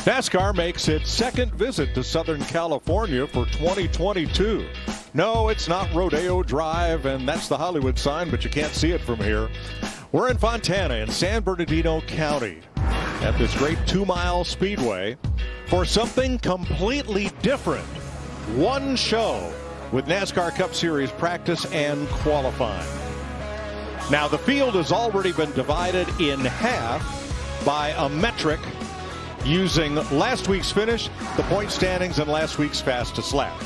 NASCAR makes its second visit to Southern California for 2022. No, it's not Rodeo Drive, and that's the Hollywood sign, but you can't see it from here. We're in Fontana in San Bernardino County at this great 2-mile speedway for something completely different. One show with NASCAR Cup Series practice and qualifying. Now, the field has already been divided in half by a metric using last week's finish, the point standings, and last week's fastest lap.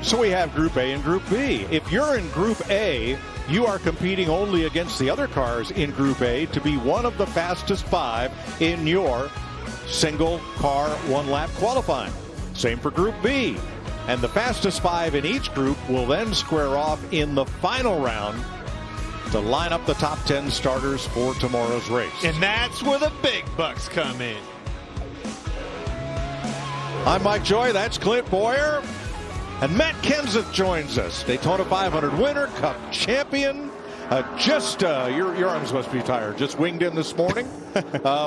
So we have Group A and Group B. If you're in Group A, you are competing only against the other cars in Group A to be one of the fastest 5 in your single car 1-lap qualifying. Same for Group B. And the fastest 5 in each group will then square off in the final round to line up the top 10 starters for tomorrow's race. And that's where the big bucks come in. I'm Mike Joy, that's Clint Boyer. And Matt Kenseth joins us. Daytona 500 winner, Cup champion. Your arms must be tired. Just winged in this morning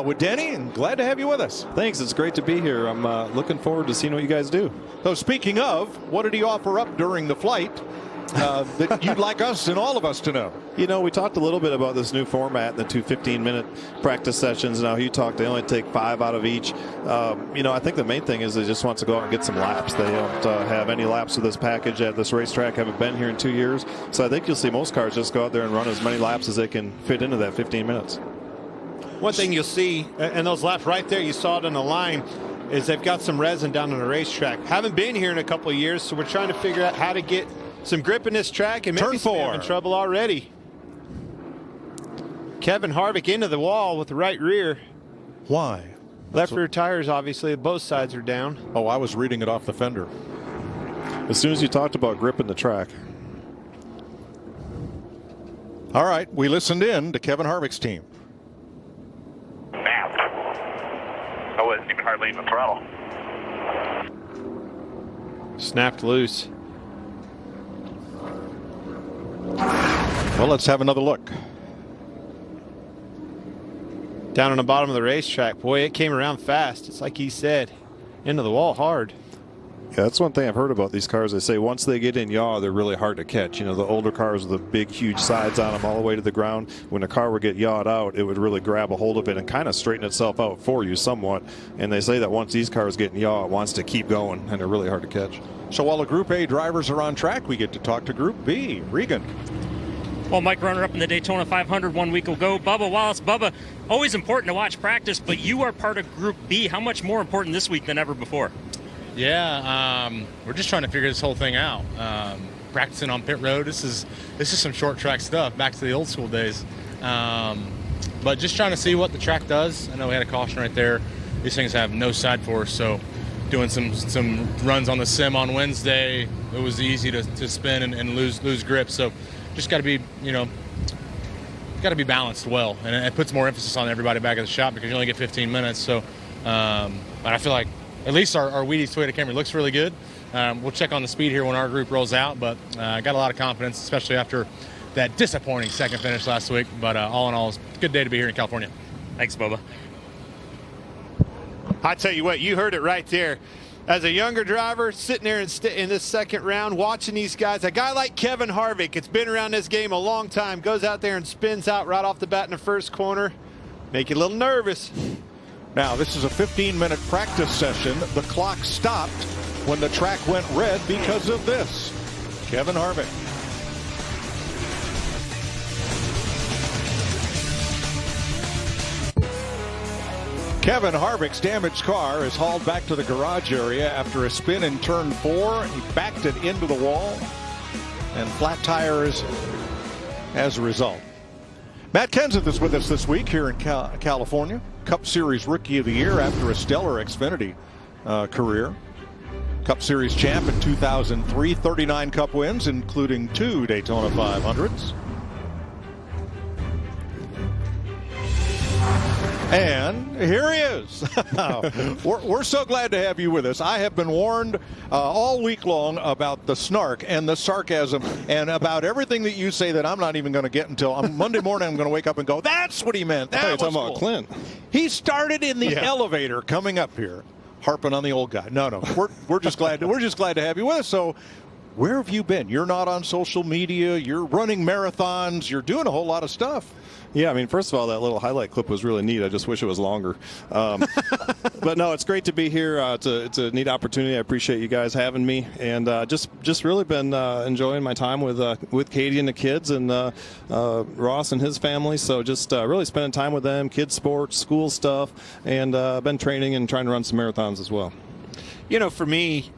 with Denny, and glad to have you with us. Thanks. It's great to be here. I'm looking forward to seeing what you guys do. So speaking of, what did he offer up during the flight that you'd like us and all of us to know? You know, we talked a little bit about this new format and the 2 15-minute practice sessions. Now, he talked they only take 5 out of each. I think the main thing is they just want to go out and get some laps. They don't have any laps of this package at this racetrack. Haven't been here in 2 years. So I think you'll see most cars just go out there and run as many laps as they can fit into that 15 minutes. One thing you'll see, and those laps right there, you saw it on the line, is they've got some resin down on the racetrack. Haven't been here in a couple of years, so we're trying to figure out how to get some grip in this track, and maybe Turn 4. in trouble already. Kevin Harvick into the wall with the right rear. Why? Left rear tires, obviously, both sides are down. Oh, I was reading it off the fender. As soon as you talked about grip in the track. All right, we listened in to Kevin Harvick's team. Snapped. I wasn't even hardly in the throttle. Snapped loose. Well, let's have another look. Down on the bottom of the racetrack. Boy, it came around fast. It's like he said, into the wall hard. Yeah, that's one thing I've heard about these cars. They say once they get in yaw, they're really hard to catch. You know, the older cars with the big, huge sides on them all the way to the ground. When a car would get yawed out, it would really grab a hold of it and kind of straighten itself out for you somewhat. And they say that once these cars get in yaw, it wants to keep going, and they're really hard to catch. So while the Group A drivers are on track, we get to talk to Group B. Regan. Well, Mike, runner-up in the Daytona 500 1 week ago. Bubba Wallace. Bubba, always important to watch practice, but you are part of Group B. How much more important this week than ever before? Yeah, we're just trying to figure this whole thing out. Practicing on pit road, this is some short track stuff, back to the old school days. But just trying to see what the track does. I know we had a caution right there. These things have no side force, so doing some runs on the sim on Wednesday, it was easy to spin and lose grip. So just got to be, balanced well, and it puts more emphasis on everybody back at the shop because you only get 15 minutes. So, but I feel like at least our Wheaties Toyota Camry looks really good. We'll check on the speed here when our group rolls out, but got a lot of confidence, especially after that disappointing second finish last week. But all in all, it's a good day to be here in California. Thanks, Bubba. I tell you what, you heard it right there. As a younger driver, sitting there in this second round, watching these guys, a guy like Kevin Harvick, it's been around this game a long time, goes out there and spins out right off the bat in the first corner. Make you a little nervous. Now, this is a 15-minute practice session. The clock stopped when the track went red because of this. Kevin Harvick. Kevin Harvick's damaged car is hauled back to the garage area after a spin in turn 4. He backed it into the wall and flat tires as a result. Matt Kenseth is with us this week here in California. Cup Series Rookie of the Year after a stellar Xfinity career. Cup Series champ in 2003, 39 Cup wins, including 2 Daytona 500s. And here he is. We're so glad to have you with us. I have been warned all week long about the snark and the sarcasm and about everything that you say that I'm not even going to get until Monday morning. I'm going to wake up and go, that's what he meant. I thought you were That was talking about cool. Clint. He started in the elevator coming up here, harping on the old guy. No, we're just glad to have you with us. So, where have you been? You're not on social media. You're running marathons. You're doing a whole lot of stuff. Yeah, I mean, first of all, that little highlight clip was really neat. I just wish it was longer. But no, it's great to be here. It's a neat opportunity. I appreciate you guys having me, and just really been enjoying my time with Katie and the kids, and Ross and his family. So just really spending time with them, kids sports, school stuff, and been training and trying to run some marathons as well. You know, for me,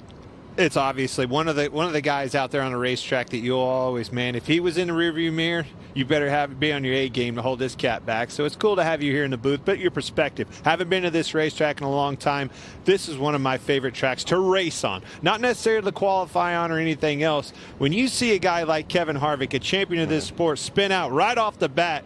it's obviously one of the guys out there on the racetrack that you'll always, man, if he was in the rearview mirror, you better be on your A game to hold this cat back. So it's cool to have you here in the booth, but your perspective. Haven't been to this racetrack in a long time. This is one of my favorite tracks to race on. Not necessarily to qualify on or anything else. When you see a guy like Kevin Harvick, a champion of this sport, spin out right off the bat,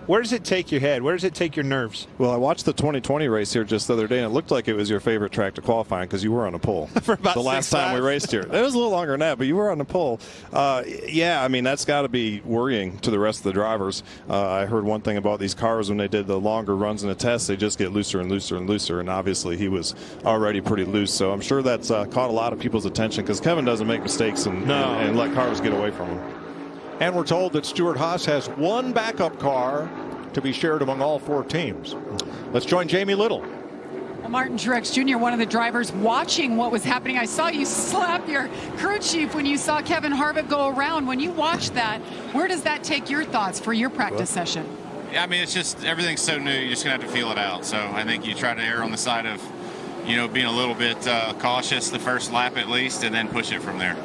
where does it take your head? Where does it take your nerves? Well, I watched the 2020 race here just the other day, and it looked like it was your favorite track to qualify on because you were on a pole. For about the last time we raced here. It was a little longer than that, but you were on the pole. Yeah, I mean, that's got to be worrying to the rest of the drivers. I heard one thing about these cars when they did the longer runs in the test, they just get looser and looser and looser, and obviously he was already pretty loose. So I'm sure that's caught a lot of people's attention because Kevin doesn't make mistakes and let cars get away from him. And we're told that Stuart Haas has one backup car to be shared among all four teams. Let's join Jamie Little. Well, Martin Truex Jr., one of the drivers watching what was happening. I saw you slap your crew chief when you saw Kevin Harvick go around. When you watched that, where does that take your thoughts for your practice session? Yeah, I mean, it's just everything's so new. You're just going to have to feel it out. So I think you try to err on the side of, being a little bit cautious the first lap at least, and then push it from there.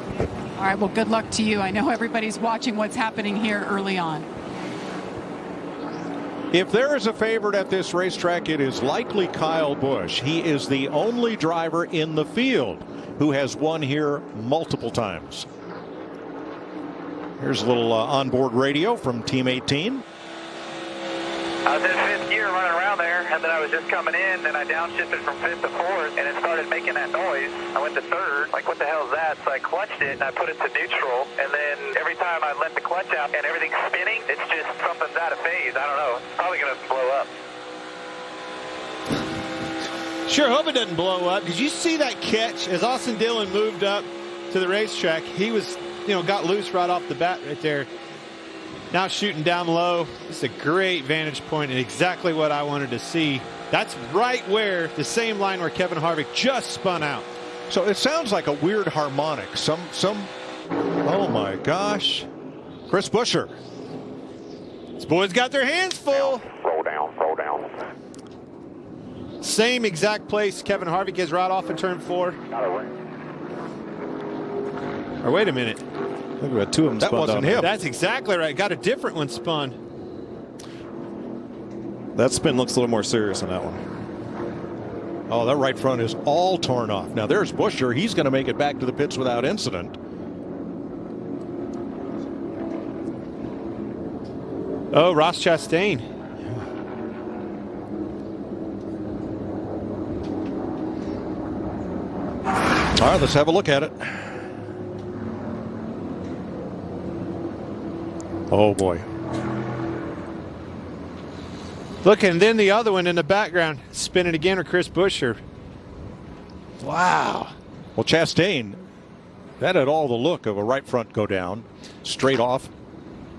All right, well, good luck to you. I know everybody's watching what's happening here early on. If there is a favorite at this racetrack, it is likely Kyle Busch. He is the only driver in the field who has won here multiple times. Here's a little onboard radio from Team 18. I was in fifth gear running around there, and then I was just coming in, and I downshifted from fifth to fourth, and it started making that noise. I went to third, like, what the hell is that? So I clutched it, and I put it to neutral, and then every time I let the clutch out and everything's spinning, it's just something's out of phase. I don't know. It's probably going to blow up. Sure hope it doesn't blow up. Did you see that catch as Austin Dillon moved up to the racetrack? He was, got loose right off the bat right there. Now shooting down low. This is a great vantage point and exactly what I wanted to see. That's right where the same line where Kevin Harvick just spun out. So it sounds like a weird harmonic. Oh my gosh. Chris Buescher. These boys got their hands full. Roll down, roll down. Same exact place Kevin Harvick is right off in turn 4. Got a ring. Or wait a minute. I think we had two of them That spun wasn't down. him. That's exactly right. Got a different one spun. That spin looks a little more serious on that one. Oh, that right front is all torn off. Now there's Buescher. He's going to make it back to the pits without incident. Oh, Ross Chastain. All right, let's have a look at it. Oh boy. Look, and then the other one in the background, spinning again, or Chris Buescher. Wow. Well, Chastain, that had all the look of a right front go down, straight off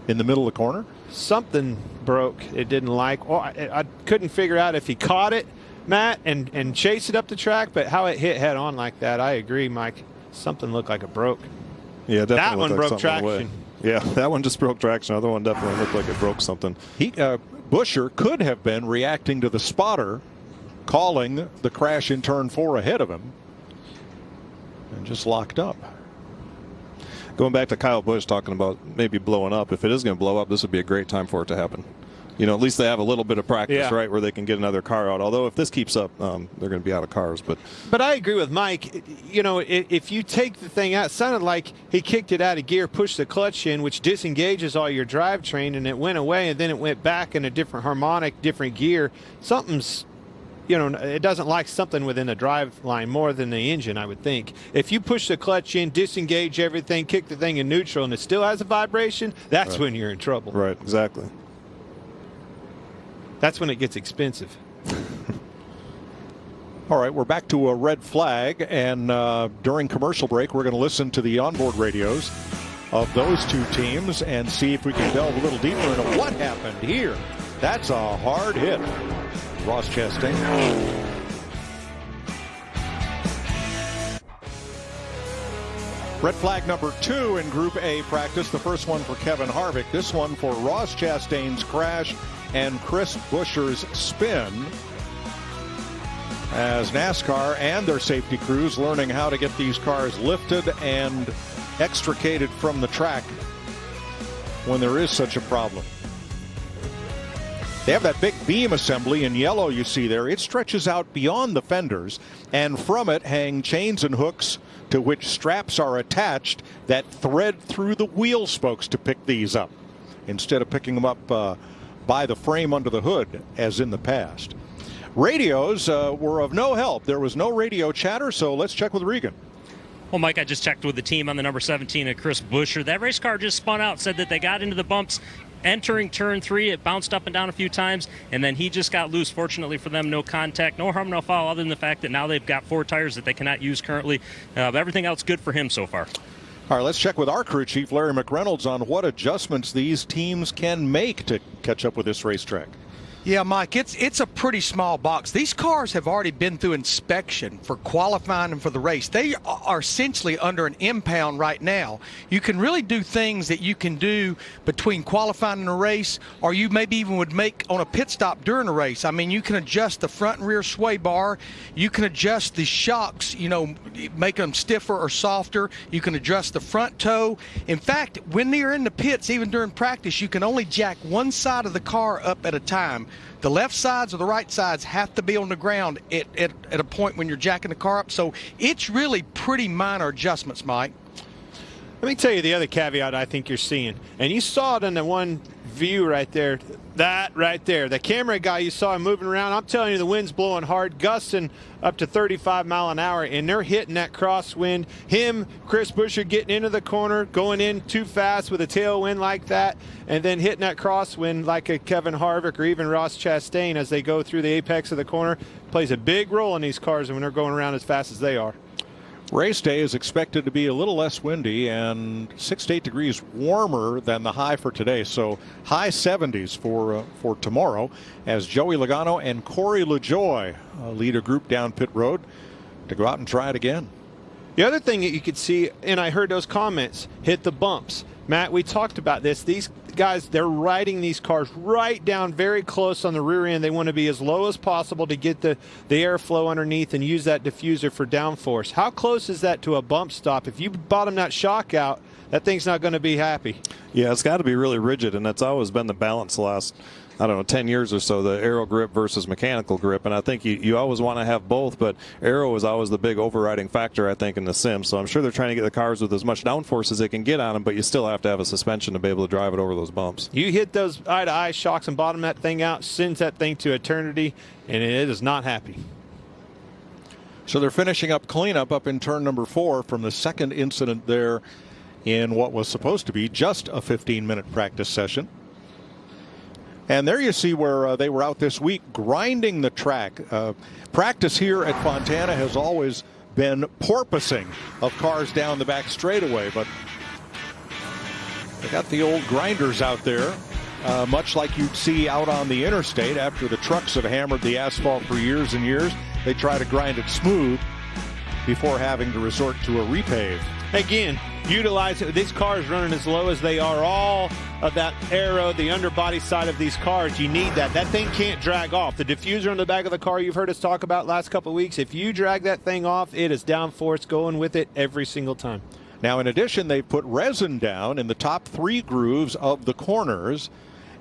in the middle of the corner. Something broke. It didn't like. Well, I couldn't figure out if he caught it, Matt, and chased it up the track, but how it hit head on like that, I agree, Mike. Something looked like it broke. Yeah, definitely. That one looked like broke something away. traction. Yeah, that one just broke traction. The other one definitely looked like it broke something. Buescher could have been reacting to the spotter calling the crash in turn 4 ahead of him and just locked up. Going back to Kyle Busch talking about maybe blowing up. If it is going to blow up, this would be a great time for it to happen. at least they have a little bit of practice, right, where they can get another car out. Although if this keeps up, they're going to be out of cars. But I agree with Mike. If you take the thing out, it sounded like he kicked it out of gear, pushed the clutch in, which disengages all your drivetrain, and it went away, and then it went back in a different harmonic, different gear. Something's, it doesn't like something within the drive line more than the engine, I would think. If you push the clutch in, disengage everything, kick the thing in neutral, and it still has a vibration, that's when you're in trouble. Right, exactly. That's when it gets expensive. All right, we're back to a red flag, and during commercial break, we're going to listen to the onboard radios of those two teams and see if we can delve a little deeper into what happened here. That's a hard hit. Ross Chastain. Red flag number 2 in Group A practice. The first one for Kevin Harvick. This one for Ross Chastain's crash and Chris Buescher's spin, as NASCAR and their safety crews learning how to get these cars lifted and extricated from the track when there is such a problem. They have that big beam assembly in yellow you see there. It stretches out beyond the fenders, and from it hang chains and hooks to which straps are attached that thread through the wheel spokes to pick these up, instead of picking them up by the frame under the hood as in the past. Radios were of no help. There was no radio chatter, so let's check with Regan. Well, Mike, I just checked with the team on the number 17 at Chris Buescher. That race car just spun out, said that they got into the bumps entering turn 3. It bounced up and down a few times, and then he just got loose. Fortunately for them, no contact, no harm, no foul, other than the fact that now they've got 4 tires that they cannot use currently. But everything else good for him so far. All right, let's check with our crew chief, Larry McReynolds, on what adjustments these teams can make to catch up with this racetrack. Yeah, Mike, it's a pretty small box. These cars have already been through inspection for qualifying and for the race. They are essentially under an impound right now. You can really do things that you can do between qualifying and a race, or you maybe even would make on a pit stop during a race. I mean, you can adjust the front and rear sway bar. You can adjust the shocks, make them stiffer or softer. You can adjust the front toe. In fact, when you're in the pits, even during practice, you can only jack one side of the car up at a time. The left sides or the right sides have to be on the ground at a point when you're jacking the car up. So it's really pretty minor adjustments, Mike. Let me tell you the other caveat I think you're seeing. And you saw it in the one view right there. That right there. The camera guy, you saw him moving around. I'm telling you, the wind's blowing hard, gusting up to 35 mile an hour, and they're hitting that crosswind. Him, Chris Buescher getting into the corner, going in too fast with a tailwind like that, and then hitting that crosswind like a Kevin Harvick or even Ross Chastain as they go through the apex of the corner. Plays a big role in these cars when they're going around as fast as they are. Race day is expected to be a little less windy and 6 to 8 degrees warmer than the high for today. So high 70s for tomorrow, as Joey Logano and Corey LaJoie lead a group down pit road to go out and try it again. The other thing that you could see, and I heard those comments, hit the bumps. Matt, we talked about this. These guys, they're riding these cars right down very close on the rear end. They want to be as low as possible to get the airflow underneath and use that diffuser for downforce. How close is that to a bump stop? If you bottom that shock out, that thing's not going to be happy. Yeah, it's got to be really rigid, and that's always been the balance the last, 10 years or so, the aero grip versus mechanical grip. And I think you always want to have both, but aero is always the big overriding factor, I think, in the sim. So I'm sure they're trying to get the cars with as much downforce as they can get on them, but you still have to have a suspension to be able to drive it over those bumps. You hit those eye-to-eye shocks and bottom that thing out, sends that thing to eternity, and it is not happy. So they're finishing up cleanup up in turn number 4 from the second incident there in what was supposed to be just a 15-minute practice session. And there you see where they were out this week grinding the track. Practice here at Fontana has always been porpoising of cars down the back straightaway, but they got the old grinders out there, much like you'd see out on the interstate after the trucks have hammered the asphalt for years and years. They try to grind it smooth before having to resort to a repave. Again, utilize it. These cars running as low as they are, all of that aero, the underbody side of these cars, you need that. That thing can't drag off. The diffuser on the back of the car you've heard us talk about last couple of weeks, if you drag that thing off, it is downforce going with it every single time. Now, in addition, they put resin down in the top 3 grooves of the corners,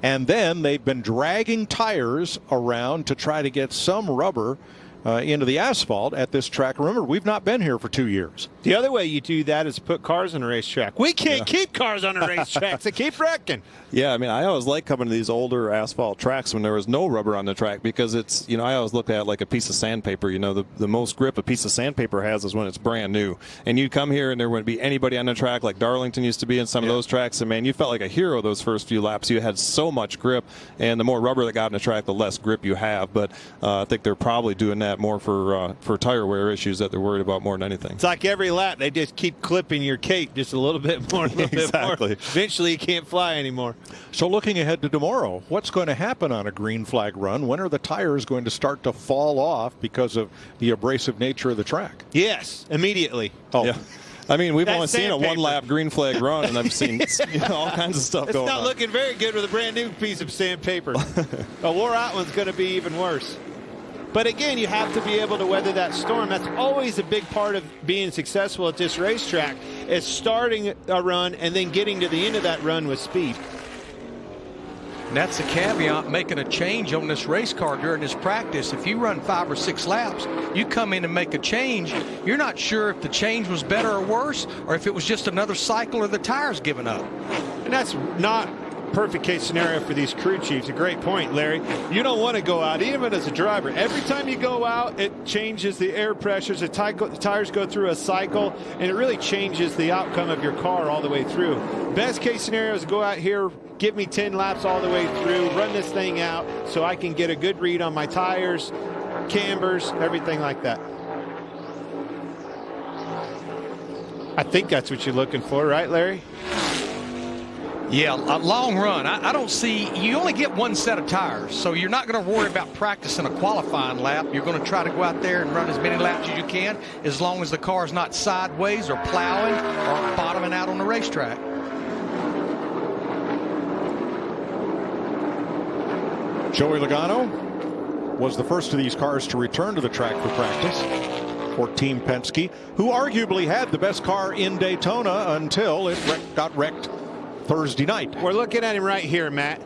And then they've been dragging tires around to try to get some rubber into the asphalt at this track. Remember, we've not been here for 2 years. The other way you do that is put cars on a racetrack. We can't keep cars on a racetrack. They keep wrecking. Yeah, I mean, I always like coming to these older asphalt tracks when there was no rubber on the track because it's, you know, I always look at it like a piece of sandpaper. You know, the most grip a piece of sandpaper has is when it's brand new. And you'd come here and there wouldn't be anybody on the track like Darlington used to be in some of those tracks. And, man, you felt like a hero those first few laps. You had so much grip. And the more rubber that got on the track, the less grip you have. But I think they're probably doing that more for tire wear issues that they're worried about more than anything. It's like every lap, they just keep clipping your cape just a little bit more, a little bit more. Eventually, you can't fly anymore. So looking ahead to tomorrow, what's going to happen on a green flag run? When are the tires going to start to fall off because of the abrasive nature of the track? Yes, immediately. Oh, yeah. I mean, we've only seen a sandpaper. one-lap green flag run, and I've seen all kinds of stuff going on. It's not looking very good with a brand new piece of sandpaper. A wore-out one's going to be even worse. But again, you have to be able to weather that storm. That's always a big part of being successful at this racetrack, is starting a run and then getting to the end of that run with speed. And that's the caveat, making a change on this race car during this practice. If you run 5 or 6 laps, you come in and make a change, you're not sure if the change was better or worse, or if it was just another cycle or the tires giving up. And that's not perfect case scenario for these crew chiefs. A great point, Larry. You don't want to go out, even as a driver. Every time you go out, it changes the air pressures. The tires go through a cycle, and it really changes the outcome of your car all the way through. Best case scenario is go out here, give me 10 laps all the way through, run this thing out so I can get a good read on my tires, cambers, everything like that. I think that's what you're looking for, right, Larry? Yeah, a long run. I don't see, you only get one set of tires, so you're not going to worry about practicing a qualifying lap. You're going to try to go out there and run as many laps as you can, as long as the car's not sideways or plowing or bottoming out on the racetrack. Joey Logano was the first of these cars to return to the track for practice for Team Penske, who arguably had the best car in Daytona until it got wrecked Thursday night. We're looking at him right here, Matt.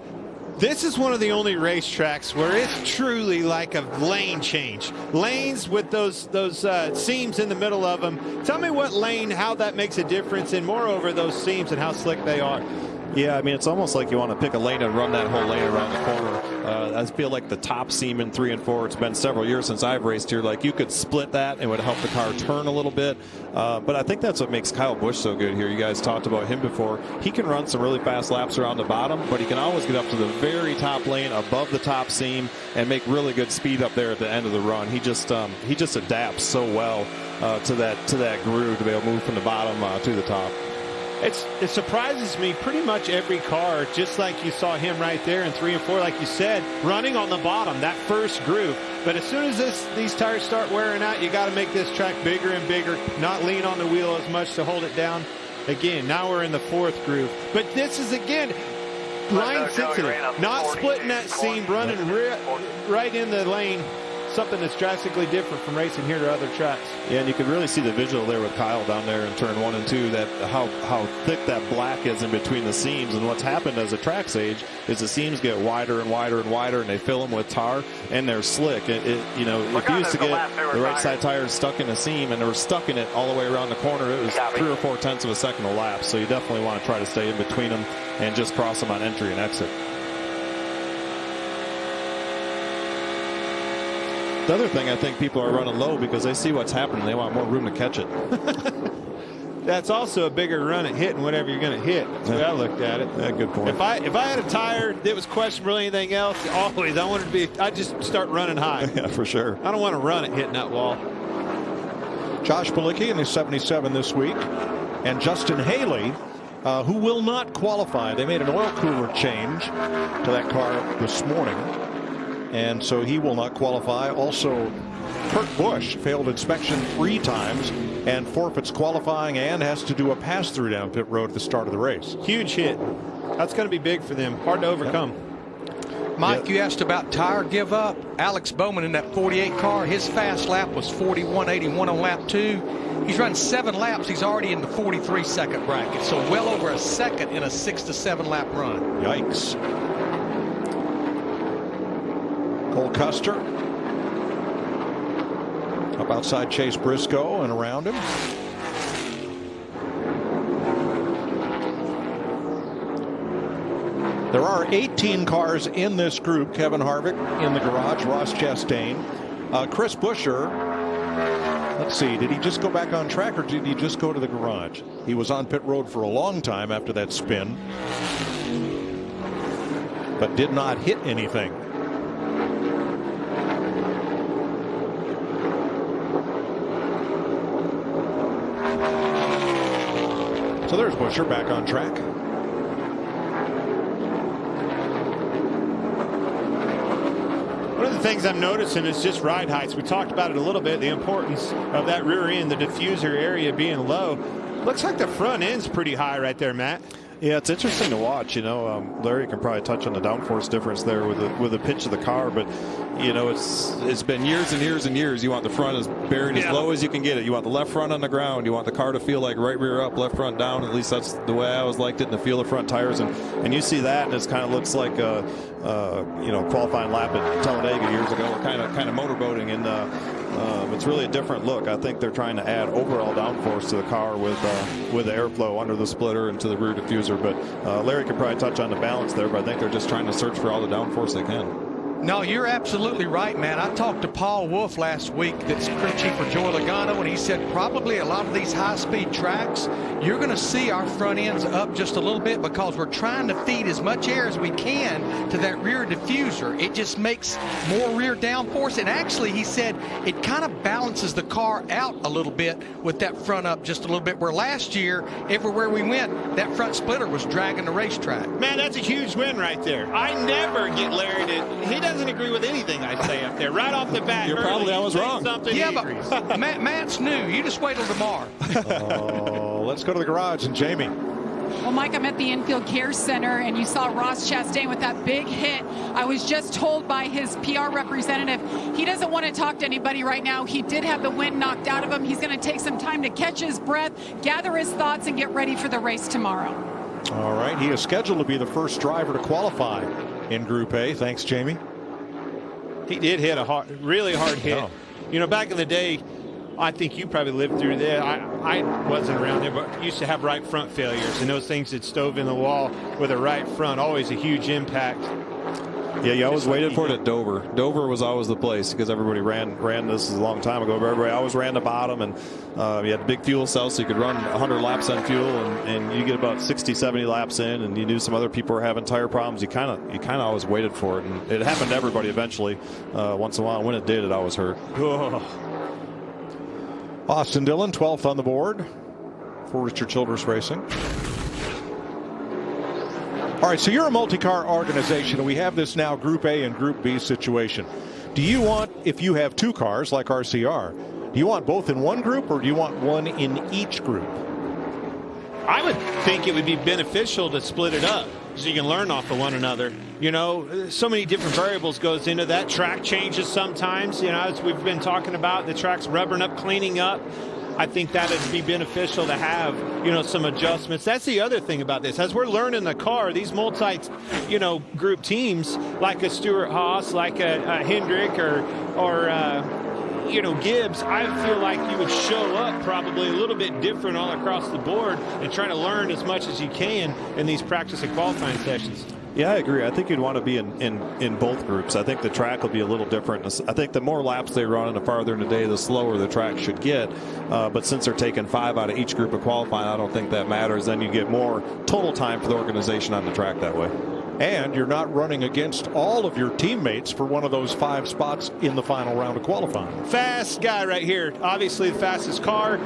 This is one of the only racetracks where it's truly like a lane change. Lanes with those seams in the middle of them. Tell me what lane, how that makes a difference, and moreover, those seams and how slick they are. Yeah, I mean, it's almost like you want to pick a lane and run that whole lane around the corner. I feel like the top seam in 3 and 4, it's been several years since I've raced here, like you could split that and it would help the car turn a little bit. But I think that's what makes Kyle Busch so good here. You guys talked about him before. He can run some really fast laps around the bottom, but he can always get up to the very top lane above the top seam and make really good speed up there at the end of the run. He just adapts so well to that groove to be able to move from the bottom to the top. It surprises me pretty much every car, just like you saw him right there in 3 and 4, like you said, running on the bottom, that first groove. But as soon as these tires start wearing out, you got to make this track bigger and bigger, not lean on the wheel as much to hold it down. Again, now we're in the 4th groove. But this is, again, line sensitive, not splitting that seam, running right in the lane. Something that's drastically different from racing here to other tracks. Yeah, and you can really see the visual there with Kyle down there in turn 1 and 2, that how thick that black is in between the seams. And what's happened as the track's age is the seams get wider and wider and wider, and they fill them with tar, and they're slick. You know, if you used to get the right side tires stuck in a seam and they were stuck in it all the way around the corner, it was 3 or 4 tenths of a second a lap. So you definitely want to try to stay in between them and just cross them on entry and exit. The other thing, I think people are running low because they see what's happening. They want more room to catch it. That's also a bigger run at hitting whatever you're going to hit. That's the way I looked at it. Yeah, good point. If I had a tire that was questionable or anything else, always I wanted to be, I'd just start running high. Yeah, for sure. I don't want to run it hitting that wall. Josh Bilicki in his 77 this week, and Justin Haley, who will not qualify. They made an oil cooler change to that car this morning, and so he will not qualify. Also, Kurt Busch failed inspection 3 times and forfeits qualifying and has to do a pass-through down pit road at the start of the race. Huge hit. That's going to be big for them. Hard to overcome. Yep. Mike, you asked about tire give up. Alex Bowman in that 48 car, his fast lap was 41.81 on lap 2. He's run 7 laps. He's already in the 43-second bracket, so well over a second in a 6 to 7 lap run. Yikes. Cole Custer up outside Chase Briscoe and around him. There are 18 cars in this group. Kevin Harvick in the garage, Ross Chastain, Chris Buescher. Let's see, did he just go back on track or did he just go to the garage? He was on pit road for a long time after that spin, but did not hit anything. So there's Buescher back on track. One of the things I'm noticing is just ride heights. We talked about it a little bit, the importance of that rear end, the diffuser area being low. Looks like the front end's pretty high right there, Matt. Yeah, it's interesting to watch. Larry can probably touch on the downforce difference there with the pitch of the car, but it's been years and years and years. You want the front as buried as low as you can get it. You want the left front on the ground. You want the car to feel like right rear up, left front down. At least that's the way I always liked it, and to feel the front tires. And you see that, and it kind of looks like qualifying lap at Talladega years ago, or kind of motorboating, and it's really a different look. I think they're trying to add overall downforce to the car with the airflow under the splitter and to the rear diffuser. But Larry could probably touch on the balance there, but I think they're just trying to search for all the downforce they can. No, you're absolutely right, man. I talked to Paul Wolf last week, that's crew chief for Joy Logano, and he said probably a lot of these high-speed tracks, you're going to see our front ends up just a little bit because we're trying to feed as much air as we can to that rear diffuser. It just makes more rear downforce, and actually, he said, it kind of balances the car out a little bit with that front up just a little bit, where last year, everywhere we went, that front splitter was dragging the racetrack. Man, that's a huge win right there. I never get Larry to, he doesn't agree with anything I say up there. Right off the bat, You're probably always wrong. Yeah, but Matt's new. You just wait till tomorrow. Let's go to the garage and Jamie. Well, Mike, I'm at the Infield Care Center, and you saw Ross Chastain with that big hit. I was just told by his PR representative he doesn't want to talk to anybody right now. He did have the wind knocked out of him. He's going to take some time to catch his breath, gather his thoughts, and get ready for the race tomorrow. All right, he is scheduled to be the first driver to qualify in Group A. Thanks, Jamie. He did hit a really hard hit. Yeah. Back in the day, I think you probably lived through that. I wasn't around there, but used to have right front failures, and those things that stove in the wall with a right front, always a huge impact. Yeah, you always waited for it at Dover. Dover was always the place because everybody ran this a long time ago, but everybody always ran the bottom, and you had big fuel cells, so you could run 100 laps on fuel, and you get about 60, 70 laps in, and you knew some other people were having tire problems. You kind of always waited for it, and it happened to everybody eventually. Once in a while, when it did, it always hurt. Austin Dillon, 12th on the board for Richard Childress Racing. All right, so you're a multi-car organization, and we have this now Group A and Group B situation. Do you want, if you have two cars like RCR, do you want both in one group, or do you want one in each group? I would think it would be beneficial to split it up so you can learn off of one another. So many different variables goes into that. Track changes sometimes, as we've been talking about, the track's rubbering up, cleaning up. I think that would be beneficial to have, some adjustments. That's the other thing about this. As we're learning the car, these group teams, like a Stewart Haas, like a Hendrick or Gibbs, I feel like you would show up probably a little bit different all across the board and try to learn as much as you can in these practice and qualifying sessions. Yeah, I agree. I think you'd want to be in both groups. I think the track will be a little different. I think the more laps they run and the farther in the day, the slower the track should get. But since they're taking 5 out of each group of qualifying, I don't think that matters. Then you get more total time for the organization on the track that way. And you're not running against all of your teammates for one of those 5 spots in the final round of qualifying. Fast guy right here. Obviously the fastest car.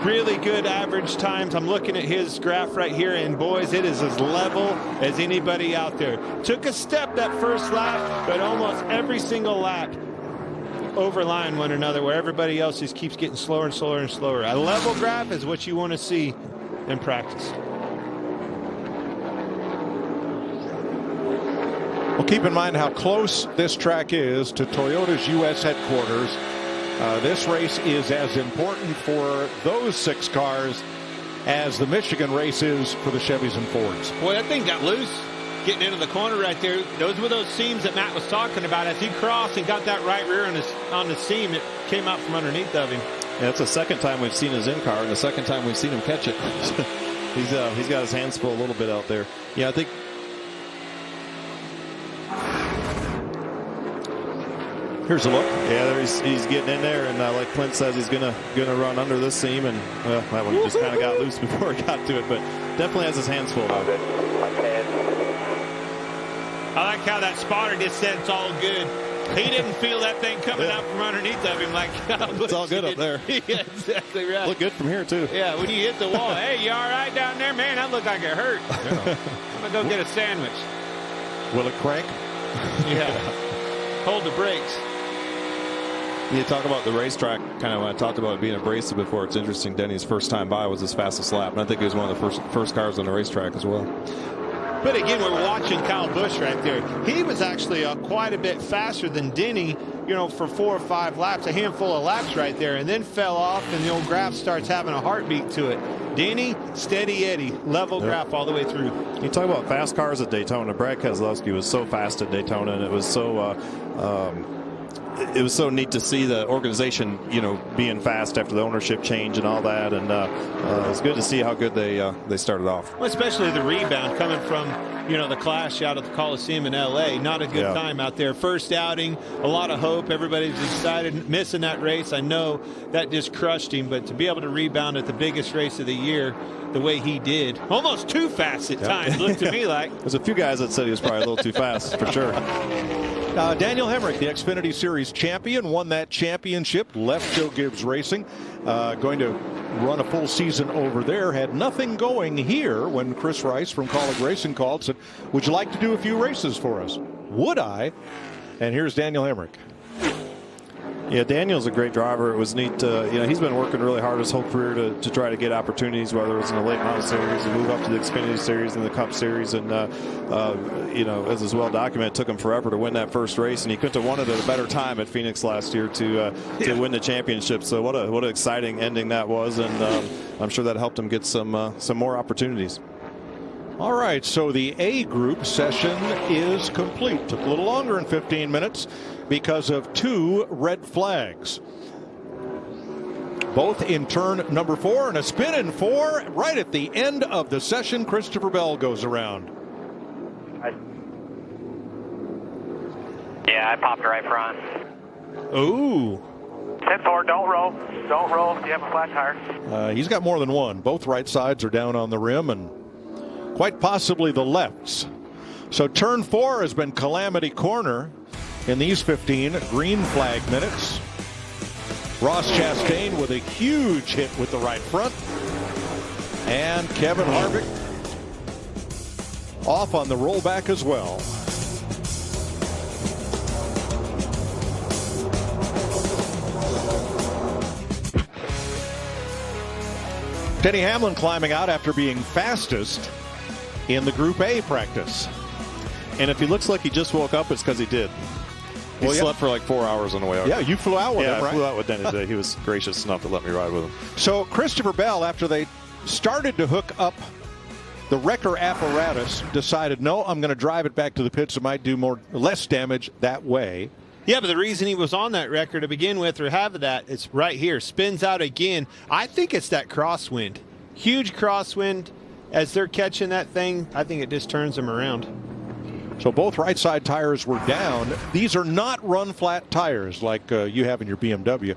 Really good average times. I'm looking at his graph right here, and boys, it is as level as anybody out there. Took a step that first lap, but almost every single lap overline one another, where everybody else just keeps getting slower and slower and slower. A level graph is what you want to see in practice. Well, keep in mind how close this track is to Toyota's U.S. headquarters. This race is as important for those 6 cars as the Michigan race is for the Chevys and Fords. Boy, that thing got loose. getting into the corner right there. Those were those seams that Matt was talking about. As he crossed and got that right rear on the seam, it came out from underneath of him. Yeah, it's the second time we've seen his in-car and the second time we've seen him catch it. He's got his hands full a little bit out there. Yeah, I think. Here's a look. Yeah, there he's getting in there, and like Clint says, he's gonna run under this seam, and that one just kind of got loose before he got to it, but definitely has his hands full of it. I like how that spotter just said it's all good. He didn't feel that thing coming out from underneath of him like it's all good up there. Yeah, exactly right. Look good from here too. Yeah, when you hit the wall, hey, you all right down there, man? That looked like it hurt. Yeah. I'm gonna go get a sandwich. Will it crank? Yeah. Hold the brakes. You talk about the racetrack, kind of when I talked about it being abrasive before. It's interesting. Denny's first time by was his fastest lap, and I think he was one of the first cars on the racetrack as well. But again, we're watching Kyle Busch right there. He was actually quite a bit faster than Denny, for 4 or 5 laps, a handful of laps right there, and then fell off, and the old graph starts having a heartbeat to it. Denny, steady Eddie, level graph all the way through. You talk about fast cars at Daytona. Brad Keselowski was so fast at Daytona, and it was so neat to see the organization, being fast after the ownership change and all that, and it was good to see how good they started off. Well, especially the rebound coming from, the clash out at the Coliseum in L.A. Not a good time out there. First outing, a lot of hope. Everybody's excited. Missing that race, I know that just crushed him, but to be able to rebound at the biggest race of the year the way he did, almost too fast at times, looked to me like. There's a few guys that said he was probably a little too fast, for sure. Daniel Hemrick, the Xfinity Series champion, won that championship, left Joe Gibbs Racing, going to run a full season over there. Had nothing going here when Chris Rice from Colleague Racing called, said, would you like to do a few races for us? Would I? And here's Daniel Hemrick. Yeah, Daniel's a great driver. It was neat. He's been working really hard his whole career to try to get opportunities, whether it was in the Late Model Series, and move up to the Xfinity Series and the Cup Series. And, as is well documented, it took him forever to win that first race, and he couldn't have won it at a better time at Phoenix last year to win the championship. So what an exciting ending that was, and I'm sure that helped him get some more opportunities. All right, so the A group session is complete. Took a little longer than 15 minutes because of 2 red flags. Both in turn number 4 and a spin in 4. Right at the end of the session, Christopher Bell goes around. Yeah, I popped right front. Ooh. 10-4, don't roll. Don't roll if you have a flat tire. He's got more than one. Both right sides are down on the rim, and quite possibly the lefts. So turn 4 has been calamity corner in these 15 green flag minutes. Ross Chastain with a huge hit with the right front. And Kevin Harvick off on the rollback as well. Denny Hamlin climbing out after being fastest in the Group A practice. And if he looks like he just woke up, it's because he did. He slept for like 4 hours on the way out. Yeah, you flew out with him, right? I flew out with Denny today. He was gracious enough to let me ride with him. So Christopher Bell, after they started to hook up the wrecker apparatus, decided, no, I'm going to drive it back to the pits. It might do less damage that way. Yeah, but the reason he was on that wrecker to begin with, or have that, it's right here. Spins out again. I think it's that crosswind. Huge crosswind. As they're catching that thing, I think it just turns them around. So both right side tires were down. These are not run flat tires like you have in your BMW.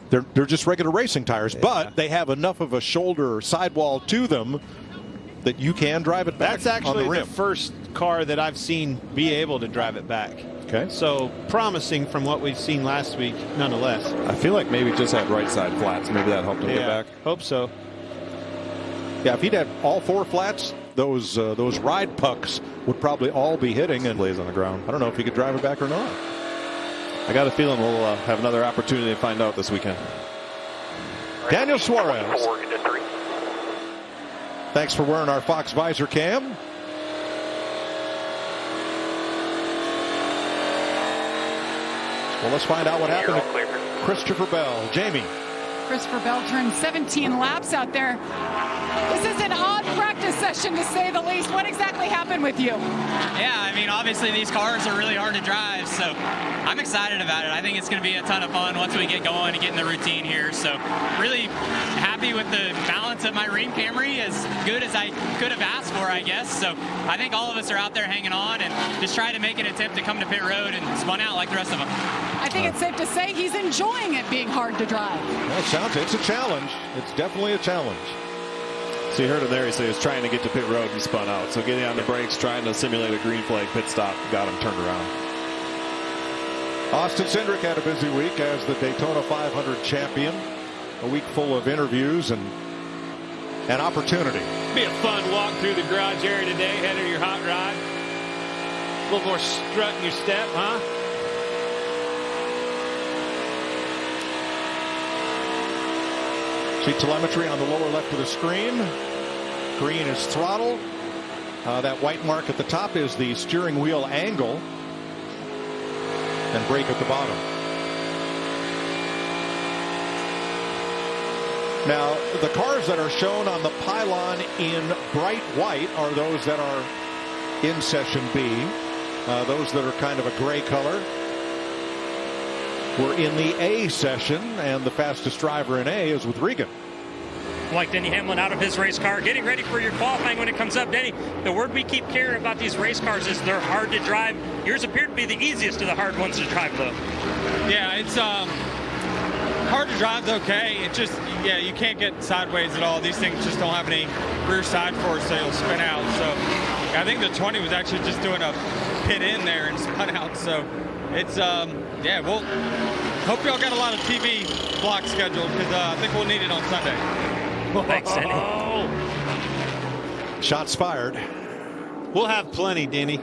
They're just regular racing tires, but they have enough of a shoulder sidewall to them that you can drive it back. That's actually on the rim. The first car that I've seen be able to drive it back. Okay. So promising from what we've seen last week, nonetheless. I feel like maybe just had right side flats. Maybe that helped him get back. Hope so. Yeah, if he'd had all 4 flats, those ride pucks would probably all be hitting and lays on the ground. I don't know if he could drive it back or not. I got a feeling we'll have another opportunity to find out this weekend. Daniel Suarez. Thanks for wearing our Fox visor cam. Well, let's find out what happened to Christopher Bell. Jamie. Christopher Bell turned 17 laps out there. This is an odd practice practice session, to say the least. What exactly happened with you? Yeah, I mean, obviously these cars are really hard to drive, so I'm excited about it. I think it's going to be a ton of fun once we get going and get in the routine here. So really happy with the balance of my Rheem Camry, as good as I could have asked for, I guess. So I think all of us are out there hanging on and just trying to make an attempt to come to pit road and spun out like the rest of them. I think it's safe to say he's enjoying it being hard to drive. Well, it's a challenge. It's definitely a challenge. So you heard him there. He said he was trying to get to pit road and spun out. So getting on the brakes, trying to simulate a green flag pit stop, got him turned around. Austin Cindric had a busy week as the Daytona 500 champion. A week full of interviews and an opportunity. Be a fun walk through the garage area today, head of your hot rod. A little more strut in your step, huh? See telemetry on the lower left of the screen. Green is throttle. That white mark at the top is the steering wheel angle. And brake at the bottom. Now, the cars that are shown on the pylon in bright white are those that are in session B. Those that are kind of a gray color were in the A session, and the fastest driver in A is with Regan. Like Denny Hamlin out of his race car, getting ready for your qualifying when it comes up. Denny, the word we keep hearing about these race cars is they're hard to drive. Yours appear to be the easiest of the hard ones to drive, though. Yeah, it's hard to drive, okay. It just, yeah, you can't get sideways at all. These things just don't have any rear side force, so you'll spin out. So I think the 20 was actually just doing a pit in there and spun out. So it's, yeah, well, hope y'all got a lot of TV blocks scheduled, because I think we'll need it on Sunday. Thanks, Denny. Shots fired. We'll have plenty, Denny.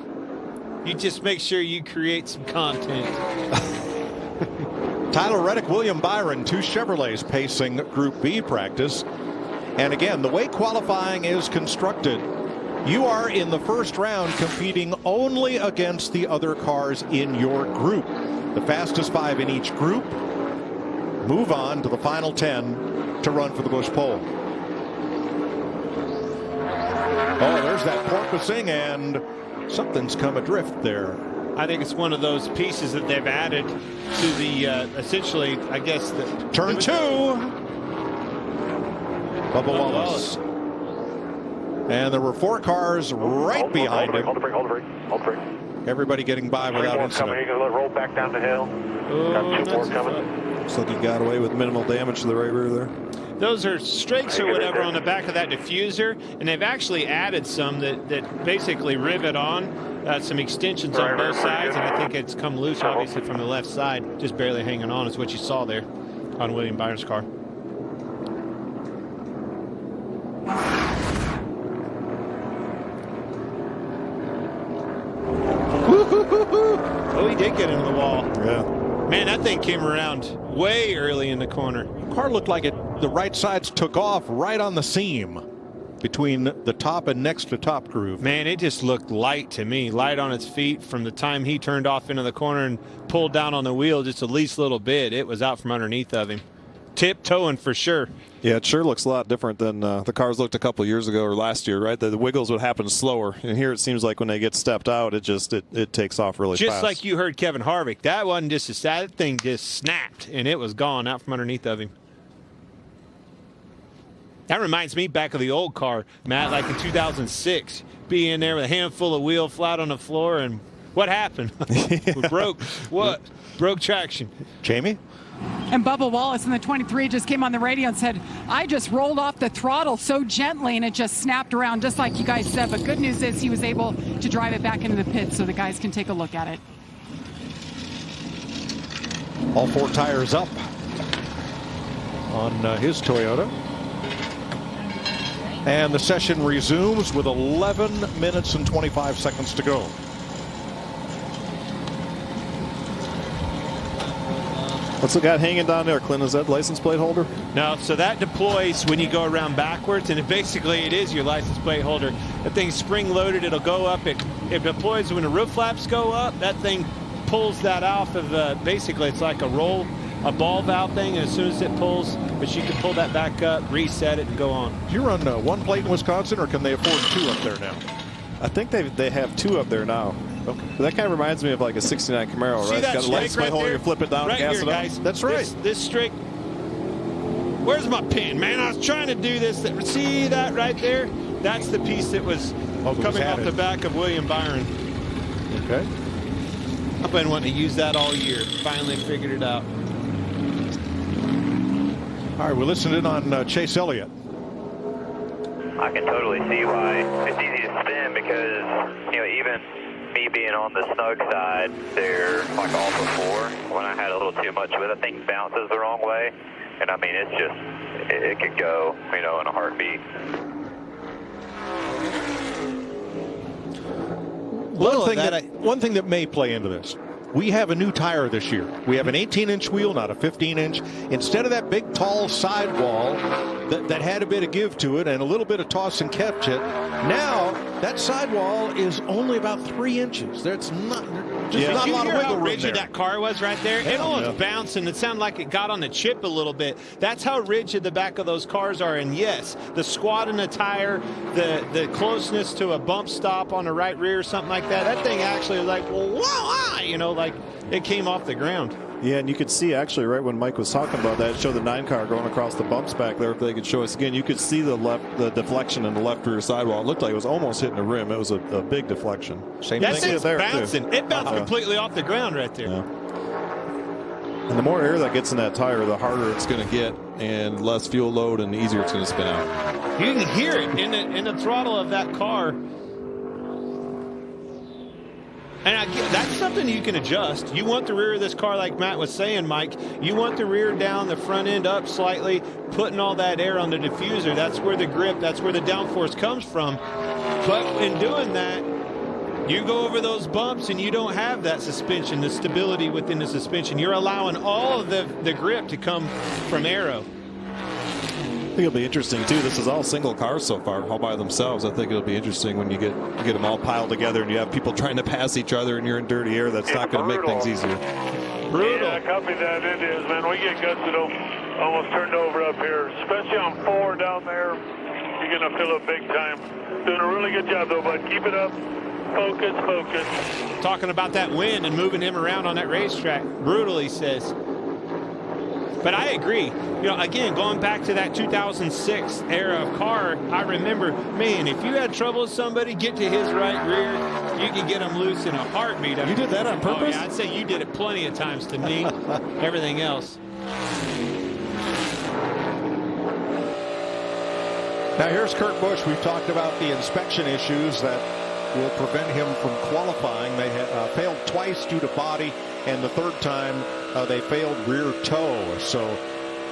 You just make sure you create some content. Tyler Reddick, William Byron, two Chevrolets pacing Group B practice. And again, the way qualifying is constructed, you are in the first round competing only against the other cars in your group. The fastest 5 in each group move on to the final 10 to run for the Busch Pole. Oh, there's that porpoising, and something's come adrift there. I think it's one of those pieces that they've added to the, essentially, I guess, the turn 2. Bubba Wallace. And there were 4 cars right behind him. Hold the brake. Everybody getting by without incident. You're going to roll back down the hill. Got 2 more coming. Looks like he got away with minimal damage to the right rear there. Those are strakes or whatever on the back of that diffuser, and they've actually added some that basically rivet on some extensions on both sides, and I think it's come loose obviously from the left side, just barely hanging on is what you saw there on William Byron's car. Oh, he did get into the wall. Yeah. Man, that thing came around way early in the corner. The car looked like the right sides took off right on the seam between the top and next to top groove. Man, it just looked light to me, light on its feet from the time he turned off into the corner and pulled down on the wheel just the least little bit. It was out from underneath of him. Tiptoeing for sure. Yeah, it sure looks a lot different than the cars looked a couple years ago or last year, right? The wiggles would happen slower, and here it seems like when they get stepped out, it takes off really fast. Just like you heard Kevin Harvick, that wasn't just that thing just snapped and it was gone out from underneath of him. That reminds me back of the old car, Matt, like in 2006, being there with a handful of wheel flat on the floor, and what happened? We broke. What? Broke traction. Jamie? And Bubba Wallace in the 23 just came on the radio and said, I just rolled off the throttle so gently and it just snapped around just like you guys said. But good news is he was able to drive it back into the pit so the guys can take a look at it. All 4 tires up on his Toyota. And the session resumes with 11 minutes and 25 seconds to go. What's the guy hanging down there, Clint? Is that license plate holder? No, so that deploys when you go around backwards, and it is your license plate holder. That thing's spring loaded, it'll go up. It deploys when the roof flaps go up. That thing pulls that off of basically it's like a roll a ball valve thing, and as soon as it pulls, but you can pull that back up, reset it, and go on. Do you run one plate in Wisconsin, or can they afford 2 up there now? I think they have 2 up there now. Okay. But that kind of reminds me of like a '69 Camaro, right? See that it's got a light sway hole, you flip it down right and gas here, it up. guys. That's right. This straight. Where's my pin, man? I was trying to do this. See that right there? That's the piece that was coming off the back of William Byron. Okay. I've been wanting to use that all year. Finally figured it out. All right, we listened in on Chase Elliott. I can totally see why it's easy to spin because, you know, even me being on the snug side, they're like all before. When I had a little too much with it, things bounces the wrong way. And I mean, it's just, it could go, you know, in a heartbeat. One thing that may play into this. We have a new tire this year. We have an 18-inch wheel, not a 15-inch. Instead of that big, tall sidewall that had a bit of give to it and a little bit of toss and catch it, now that sidewall is only about 3 inches. There's not not a lot of wiggle room rigid there. That car was right there? It almost bounced, and it sounded like it got on the chip a little bit. That's how rigid the back of those cars are. And yes, the squat in the tire, the closeness to a bump stop on the right rear or something like that, that thing actually was like, whoa, you know, like it came off the ground. Yeah, and you could see actually right when Mike was talking about that, it showed the 9 car going across the bumps back there. If they could show us again, you could see the deflection in the left rear sidewall. It looked like it was almost hitting the rim. It was a big deflection. Same that thing thing's there bouncing. too. It bounced completely off the ground right there. Yeah. And the more air that gets in that tire, the harder it's going to get, and less fuel load, and the easier it's going to spin out. You can hear it in the throttle of that car. And that's something you can adjust. You want the rear of this car, like Matt was saying, Mike, you want the rear down, the front end up slightly, putting all that air on the diffuser. That's where the grip, that's where the downforce comes from. But in doing that, you go over those bumps and you don't have that suspension, the stability within the suspension. You're allowing all of the grip to come from aero. I think it'll be interesting too. This is all single cars so far, all by themselves. I think it'll be interesting when you get them all piled together and you have people trying to pass each other and you're in dirty air. That's not going to make things easier. Brutal. Yeah, copy that. It is, man. We get guts that almost turned over up here, especially on 4 down there. You're going to feel it big time. Doing a really good job though, bud. Keep it up. Focus. Talking about that wind and moving him around on that racetrack. Brutal, he says. But I agree. You know, again, going back to that 2006 era of car, I remember, man, if you had trouble with somebody, get to his right rear, you could get him loose in a heartbeat. You did that on purpose? Oh, yeah, I'd say you did it plenty of times to me. Everything else. Now here's Kurt Busch. We've talked about the inspection issues that will prevent him from qualifying. They failed twice due to body, and the third time they failed rear toe. So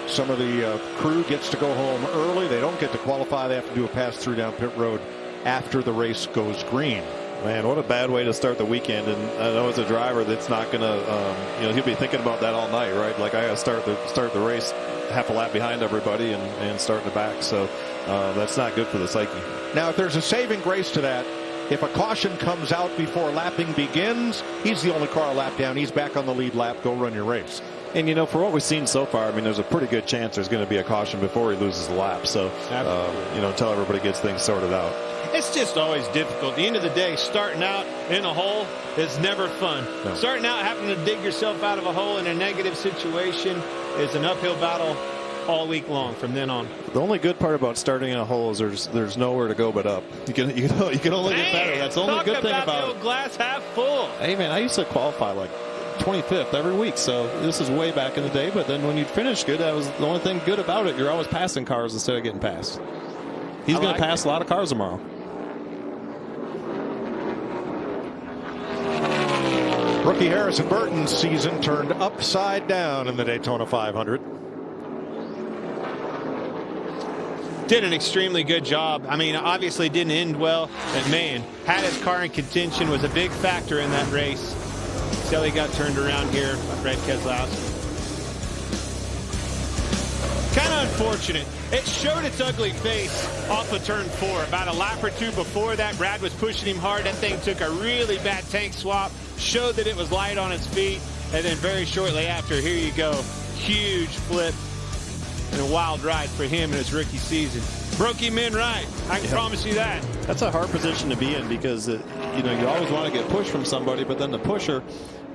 some of the crew gets to go home early. They don't get to qualify. They have to do a pass-through down pit road after the race goes green. Man, what a bad way to start the weekend. And I know as a driver that's not going to, he'll be thinking about that all night, right? Like I got to start the race half a lap behind everybody and start in the back. So that's not good for the psyche. Now, if there's a saving grace to that, if a caution comes out before lapping begins, he's the only car a lap down. He's back on the lead lap. Go run your race. And, for what we've seen so far, I mean, there's a pretty good chance there's going to be a caution before he loses the lap. So, until everybody gets things sorted out. It's just always difficult. At the end of the day, starting out in a hole is never fun. No. Starting out having to dig yourself out of a hole in a negative situation is an uphill battle all week long from then on. The only good part about starting in a hole is there's nowhere to go but up. You can only get better. That's the only good thing about the old glass half full. Hey, man, I used to qualify like 25th every week, so this is way back in the day. But then when you'd finish good, that was the only thing good about it. You're always passing cars instead of getting passed. He's going to pass a lot of cars tomorrow. Rookie Harrison Burton's season turned upside down in the Daytona 500. Did an extremely good job. I mean, obviously didn't end well, but man, had his car in contention, was a big factor in that race. Till he got turned around here by Brad Keselowski. Kind of unfortunate. It showed its ugly face off of turn 4. About a lap or two before that, Brad was pushing him hard. That thing took a really bad tank swap, showed that it was light on its feet, and then very shortly after, here you go. huge flip and a wild ride for him in his rookie season. Broke him in right. I can promise you that. That's a hard position to be in because, you always want to get pushed from somebody, but then the pusher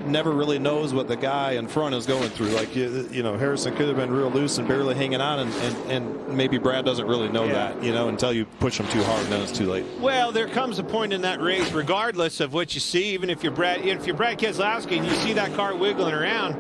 never really knows what the guy in front is going through. Like, Harrison could have been real loose and barely hanging on, and maybe Brad doesn't really know that, until you push him too hard, and then it's too late. Well, there comes a point in that race, regardless of what you see, even if you're Brad Keselowski and you see that car wiggling around,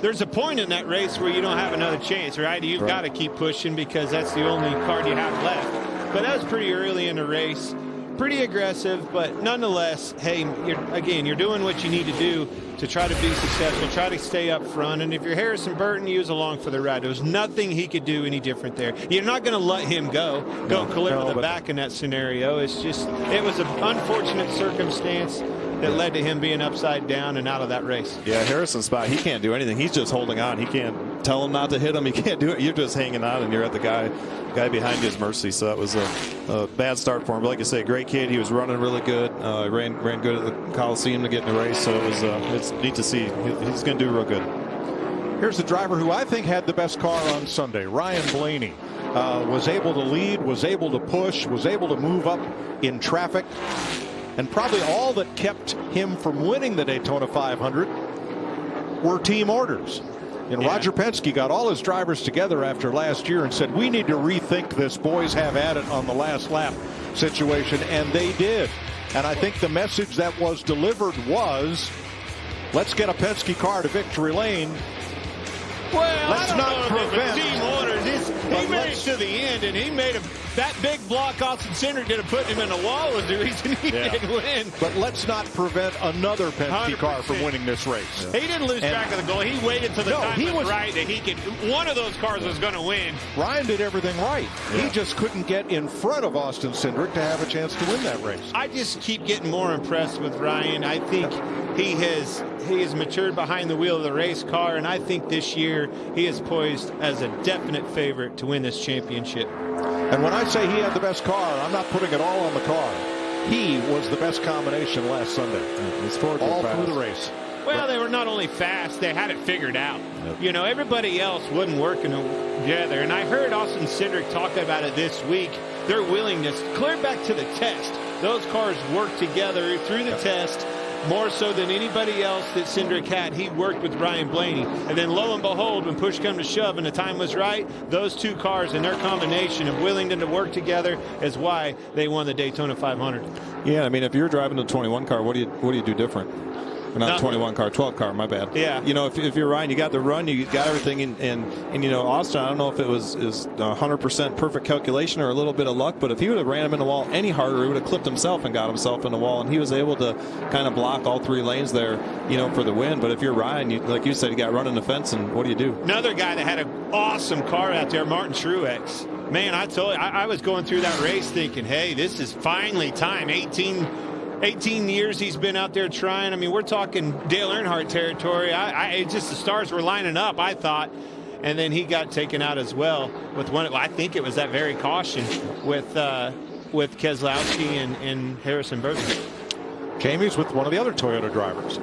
there's a point in that race where you don't have another chance, right? You've got to keep pushing because that's the only card you have left. But that was pretty early in the race. Pretty aggressive, but nonetheless, hey, you're doing what you need to do to try to be successful, try to stay up front. And if you're Harrison Burton, he was along for the ride. There was nothing he could do any different there. You're not going to let him go collider the back in that scenario. It's just, it was an unfortunate circumstance that led to him being upside down and out of that race. Yeah, Harrison's spot, he can't do anything. He's just holding on. He can't tell him not to hit him. He can't do it. You're just hanging on, and you're at the guy behind his mercy. So that was a bad start for him. But like I say, great kid. He was running really good. Ran good at the Coliseum to get in the race. So it's neat to see. He's going to do real good. Here's the driver who I think had the best car on Sunday, Ryan Blaney. Was able to lead, was able to push, was able to move up in traffic. And probably all that kept him from winning the Daytona 500 were team orders. And Roger Penske got all his drivers together after last year and said, we need to rethink this boys have at it on the last lap situation. And they did. And I think the message that was delivered was, let's get a Penske car to victory lane. Well, let's not prevent team orders. He made it to the end, and he made that big block Austin Cindric did have put him in the wall was the reason he didn't win. But let's not prevent another Penske car from winning this race. Yeah. He didn't lose track of the goal. He waited till the time was right that he could. One of those cars was going to win. Ryan did everything right. He just couldn't get in front of Austin Cindric to have a chance to win that race. I just keep getting more impressed with Ryan. I think he has matured behind the wheel of the race car, and I think this year he is poised as a definite favorite to win this championship. And when I say he had the best car, I'm not putting it all on the car. He was the best combination last Sunday. All through the race. Well, they were not only fast, they had it figured out. Yep. Everybody else wasn't working together. And I heard Austin Cindric talk about it this week. Their willingness, clear back to the test. Those cars worked together through the test. More so than anybody else that Cindric had. He worked with Ryan Blaney. And then lo and behold, when push come to shove and the time was right, those two cars and their combination of willingness to work together is why they won the Daytona 500. Yeah, I mean, if you're driving a 21 car, what do you do different? Not 21 car, 12 car, my bad. Yeah. If you're Ryan, you got the run, you got everything, and Austin, I don't know if it was 100% perfect calculation or a little bit of luck, but if he would have ran him in the wall any harder, he would have clipped himself and got himself in the wall, and he was able to kind of block all three lanes there, for the win. But if you're Ryan, like you said, you got running the fence, and what do you do? Another guy that had an awesome car out there, Martin Truex. Man, I told you, I was going through that race thinking, hey, this is finally time. 18 years he's been out there trying. I mean, we're talking Dale Earnhardt territory. The stars were lining up, I thought. And then he got taken out as well with one. I think it was that very caution with Keselowski and Harrison Burton. Jamie's with one of the other Toyota drivers.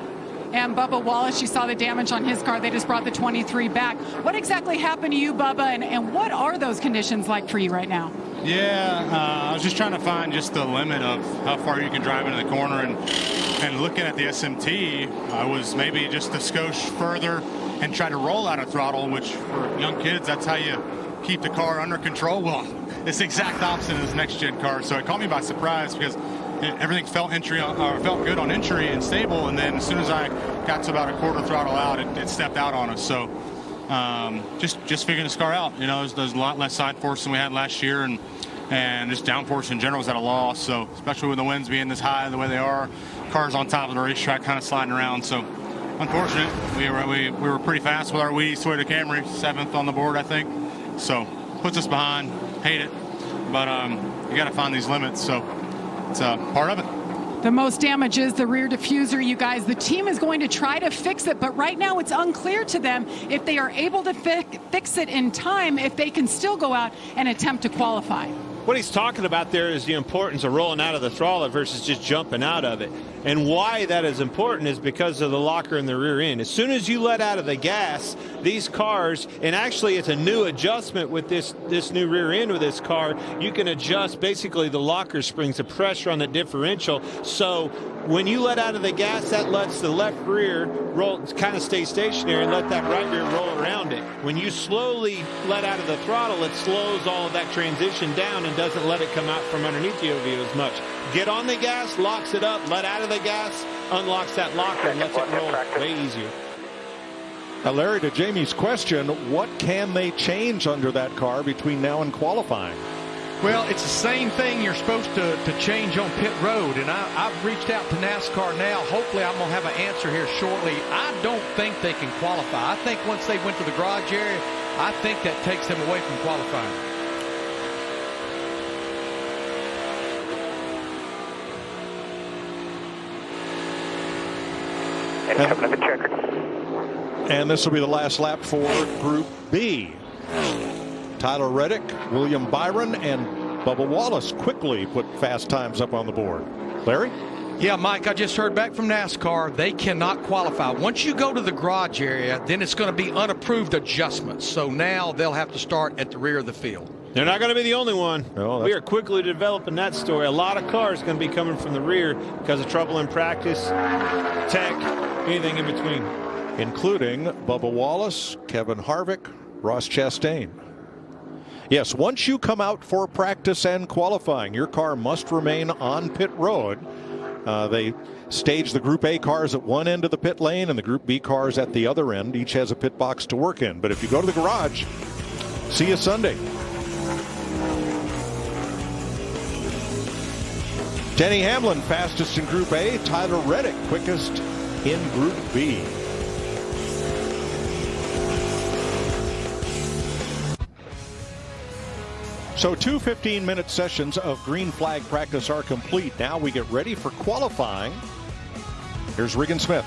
And Bubba Wallace, you saw the damage on his car. They just brought the 23 back. What exactly happened to you, Bubba, and what are those conditions like for you right now? Yeah, I was just trying to find just the limit of how far you can drive into the corner. And looking at the SMT, I was maybe just a skosh further and try to roll out of throttle, which for young kids, that's how you keep the car under control. Well, it's the exact opposite of this next-gen car. So it caught me by surprise because everything felt good on entry and stable, and then as soon as I got to about a quarter throttle out, it stepped out on us. So just figuring this car out. There's a lot less side force than we had last year, and just downforce in general was at a loss. So especially with the winds being this high the way they are, cars on top of the racetrack kind of sliding around. So unfortunate. We were pretty fast with our Toyota Camry, 7th on the board, I think. So puts us behind. Hate it, but you got to find these limits. So it's part of it. The most damage is the rear diffuser, you guys. The team is going to try to fix it, but right now it's unclear to them if they are able to fix it in time, if they can still go out and attempt to qualify. What he's talking about there is the importance of rolling out of the throttle versus just jumping out of it. And why that is important is because of the locker in the rear end. As soon as you let out of the gas, these cars, and actually it's a new adjustment with this new rear end with this car, you can adjust basically the locker springs, the pressure on the differential. So when you let out of the gas, that lets the left rear roll, kind of stay stationary, and let that right rear roll around it. When you slowly let out of the throttle, it slows all of that transition down and doesn't let it come out from underneath the OVO as much. Get on the gas, locks it up, let out of the gas, unlocks that locker, and lets it roll way easier. Now, Larry, to Jamie's question, what can they change under that car between now and qualifying? Well, it's the same thing you're supposed to change on pit road, and I've reached out to NASCAR now. Hopefully I'm going to have an answer here shortly. I don't think they can qualify. I think once they went to the garage area, I think that takes them away from qualifying. And this will be the last lap for Group B. Tyler Reddick, William Byron, and Bubba Wallace quickly put fast times up on the board. Larry? Yeah, Mike, I just heard back from NASCAR. They cannot qualify. Once you go to the garage area, then it's going to be unapproved adjustments. So now they'll have to start at the rear of the field. They're not going to be the only one. No, we are quickly developing that story. A lot of cars going to be coming from the rear because of trouble in practice, tech, anything in between. Including Bubba Wallace, Kevin Harvick, Ross Chastain. Yes, once you come out for practice and qualifying, your car must remain on pit road. They stage the Group A cars at one end of the pit lane and the Group B cars at the other end. Each has a pit box to work in. But if you go to the garage, see you Sunday. Denny Hamlin, fastest in Group A. Tyler Reddick, quickest in Group B. So 2 15-minute sessions of green flag practice are complete. Now we get ready for qualifying. Here's Regan Smith.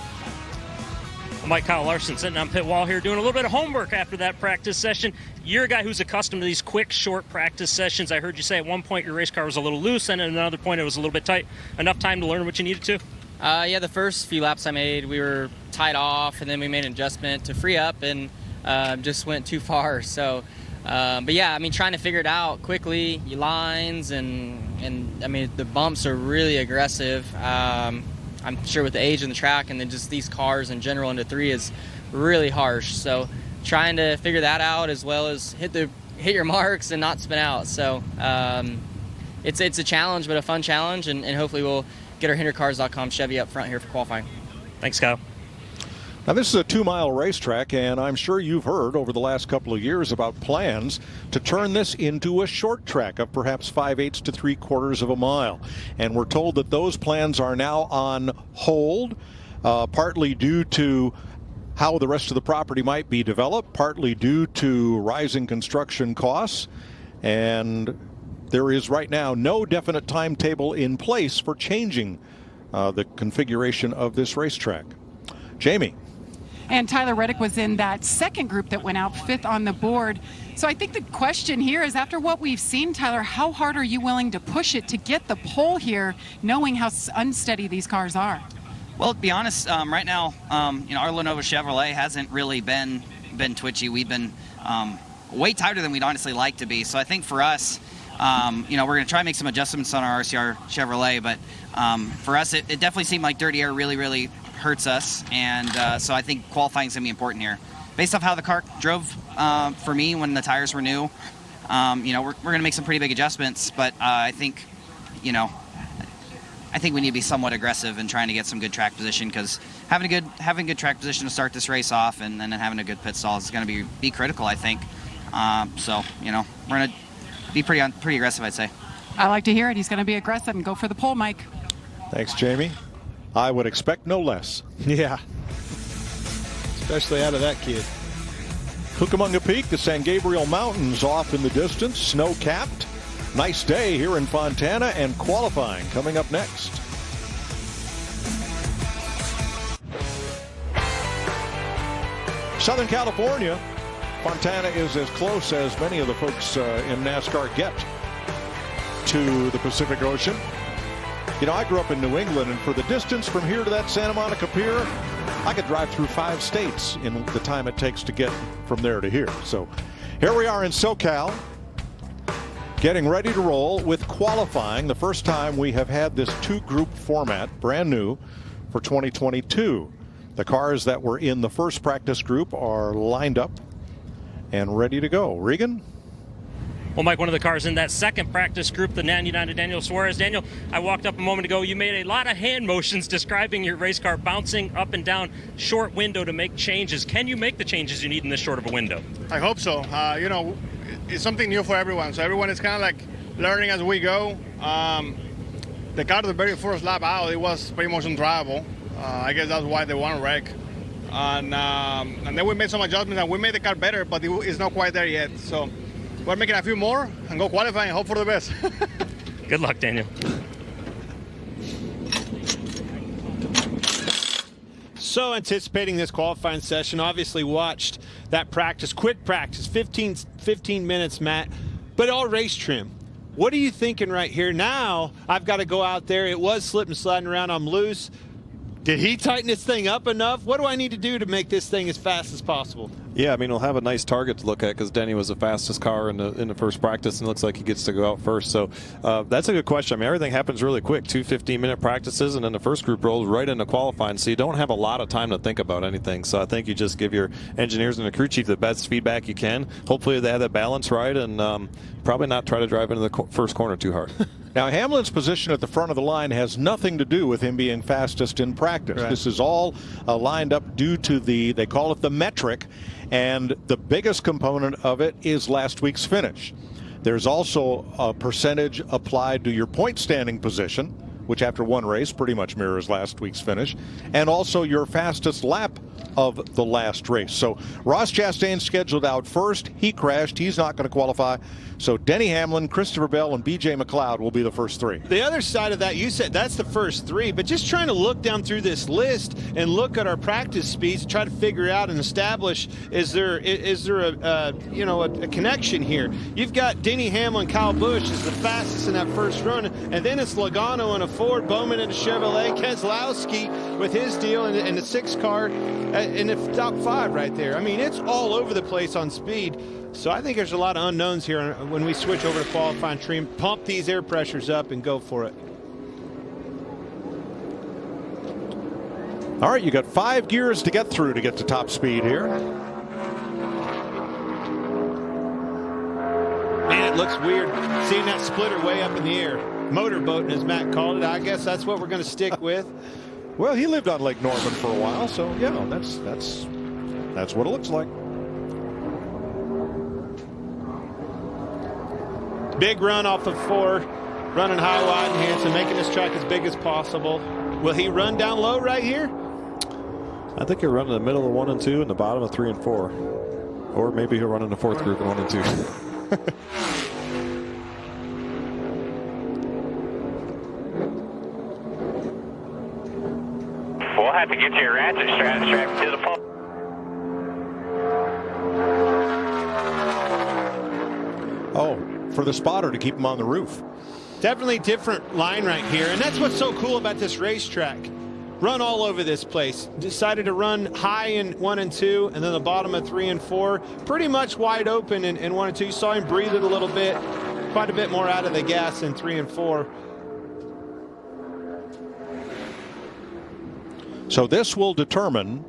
Mike Kyle Larson sitting on pit wall here doing a little bit of homework after that practice session. You're a guy who's accustomed to these quick, short practice sessions. I heard you say at one point your race car was a little loose, and at another point it was a little bit tight. Enough time to learn what you needed to? Yeah, the first few laps I made, we were tied off, and then we made an adjustment to free up, and just went too far. So, but yeah, I mean, trying to figure it out quickly, your lines, and I mean, the bumps are really aggressive. I'm sure with the age of the track and then just these cars in general into 3 is really harsh. So trying to figure that out as well as hit your marks and not spin out. So it's a challenge, but a fun challenge, and hopefully we'll get our HinderCars.com Chevy up front here for qualifying. Thanks, Kyle. Now, this is a 2-mile racetrack, and I'm sure you've heard over the last couple of years about plans to turn this into a short track of perhaps 5/8 to 3/4 of a mile. And we're told that those plans are now on hold, partly due to how the rest of the property might be developed, partly due to rising construction costs. And there is right now no definite timetable in place for changing the configuration of this racetrack. Jamie. And Tyler Reddick was in that second group that went out 5th on the board. So I think the question here is, after what we've seen, Tyler, how hard are you willing to push it to get the pole here, knowing how unsteady these cars are? Well, to be honest, right now, our Lenovo Chevrolet hasn't really been twitchy. We've been way tighter than we'd honestly like to be. So I think for us, we're going to try and make some adjustments on our RCR Chevrolet. But for us, it definitely seemed like dirty air really, really hurts us, and so I think qualifying is going to be important here. Based off how the car drove for me when the tires were new, we're going to make some pretty big adjustments, but I think we need to be somewhat aggressive in trying to get some good track position, because having good track position to start this race off and then having a good pit stall is going to be critical, I think. So we're going to be pretty aggressive, I'd say. I like to hear it. He's going to be aggressive and go for the pole, Mike. Thanks, Jamie. I would expect no less. Yeah. Especially out of that kid. Cucamonga Peak, the San Gabriel Mountains off in the distance, snow-capped. Nice day here in Fontana, and qualifying coming up next. Southern California. Fontana is as close as many of the folks in NASCAR get to the Pacific Ocean. I grew up in New England, and for the distance from here to that Santa Monica Pier, I could drive through 5 states in the time it takes to get from there to here. So here we are in SoCal, getting ready to roll with qualifying. The first time we have had this 2-group format, brand new for 2022. The cars that were in the first practice group are lined up and ready to go. Regan? Well, Mike, one of the cars in that second practice group, the 99 to Daniel Suarez. Daniel, I walked up a moment ago. You made a lot of hand motions describing your race car bouncing up and down short window to make changes. Can you make the changes you need in this short of a window? I hope so. You know, it's something new for everyone. So everyone is kind of like learning as we go. The car, the very first lap out, it was pretty much undrivable. I guess that's why they won wreck. And then we made some adjustments and we made the car better, but it's not quite there yet. So we're making a few more and go qualify and hope for the best. Good luck, Daniel. So anticipating this qualifying session, obviously watched that practice, quick practice, 15 minutes, Matt, but all race trim. What are you thinking right here? Now I've got to go out there. It was slipping, sliding around. I'm loose. Did he tighten this thing up enough? What do I need to do to make this thing as fast as possible? Yeah, I mean, we'll have a nice target to look at because Denny was the fastest car in the first practice, and it looks like he gets to go out first. So that's a good question. I mean, everything happens really quick. 2 15-minute practices, and then the first group rolls right into qualifying. So you don't have a lot of time to think about anything. So I think you just give your engineers and the crew chief the best feedback you can. Hopefully they have that balance right, and probably not try to drive into the first corner too hard. Now, Hamlin's position at the front of the line has nothing to do with him being fastest in practice. Right. This is all lined up due to they call it the metric, and the biggest component of it is last week's finish. There's also a percentage applied to your point standing position, which after one race pretty much mirrors last week's finish, and also your fastest lap of the last race. So Ross Chastain's scheduled out first. He crashed. He's not going to qualify. So Denny Hamlin, Christopher Bell, and B.J. McLeod will be the first 3. The other side of that, you said that's the first 3, but just trying to look down through this list and look at our practice speeds, try to figure out and establish is there a connection here. You've got Denny Hamlin, Kyle Busch is the fastest in that first run, and then it's Logano in a Ford, Bowman in a Chevrolet, Keselowski with his deal in the 6 car in the top 5 right there. I mean, it's all over the place on speed. So I think there's a lot of unknowns here when we switch over to qualifying trim. Pump these air pressures up and go for it. All right, you got 5 gears to get through to get to top speed here. Man, it looks weird seeing that splitter way up in the air. Motorboating, as Matt called it. I guess that's what we're going to stick with. Well, he lived on Lake Norman for a while, so yeah, that's what it looks like. Big run off of 4, running high, wide, and handsome, making this track as big as possible. Will he run down low right here? I think he'll run in the middle of 1 and 2 and the bottom of 3 and 4. Or maybe he'll run in the 4th group in 1 and 2. We'll have to get you a ratchet strap to the pole. Oh, for the spotter to keep him on the roof. Definitely different line right here, and that's what's so cool about this racetrack. Run all over this place. Decided to run high in 1 and 2, and then the bottom of 3 and 4. Pretty much wide open in 1 and 2. You saw him breathe it a little bit. Quite a bit more out of the gas in 3 and 4. So this will determine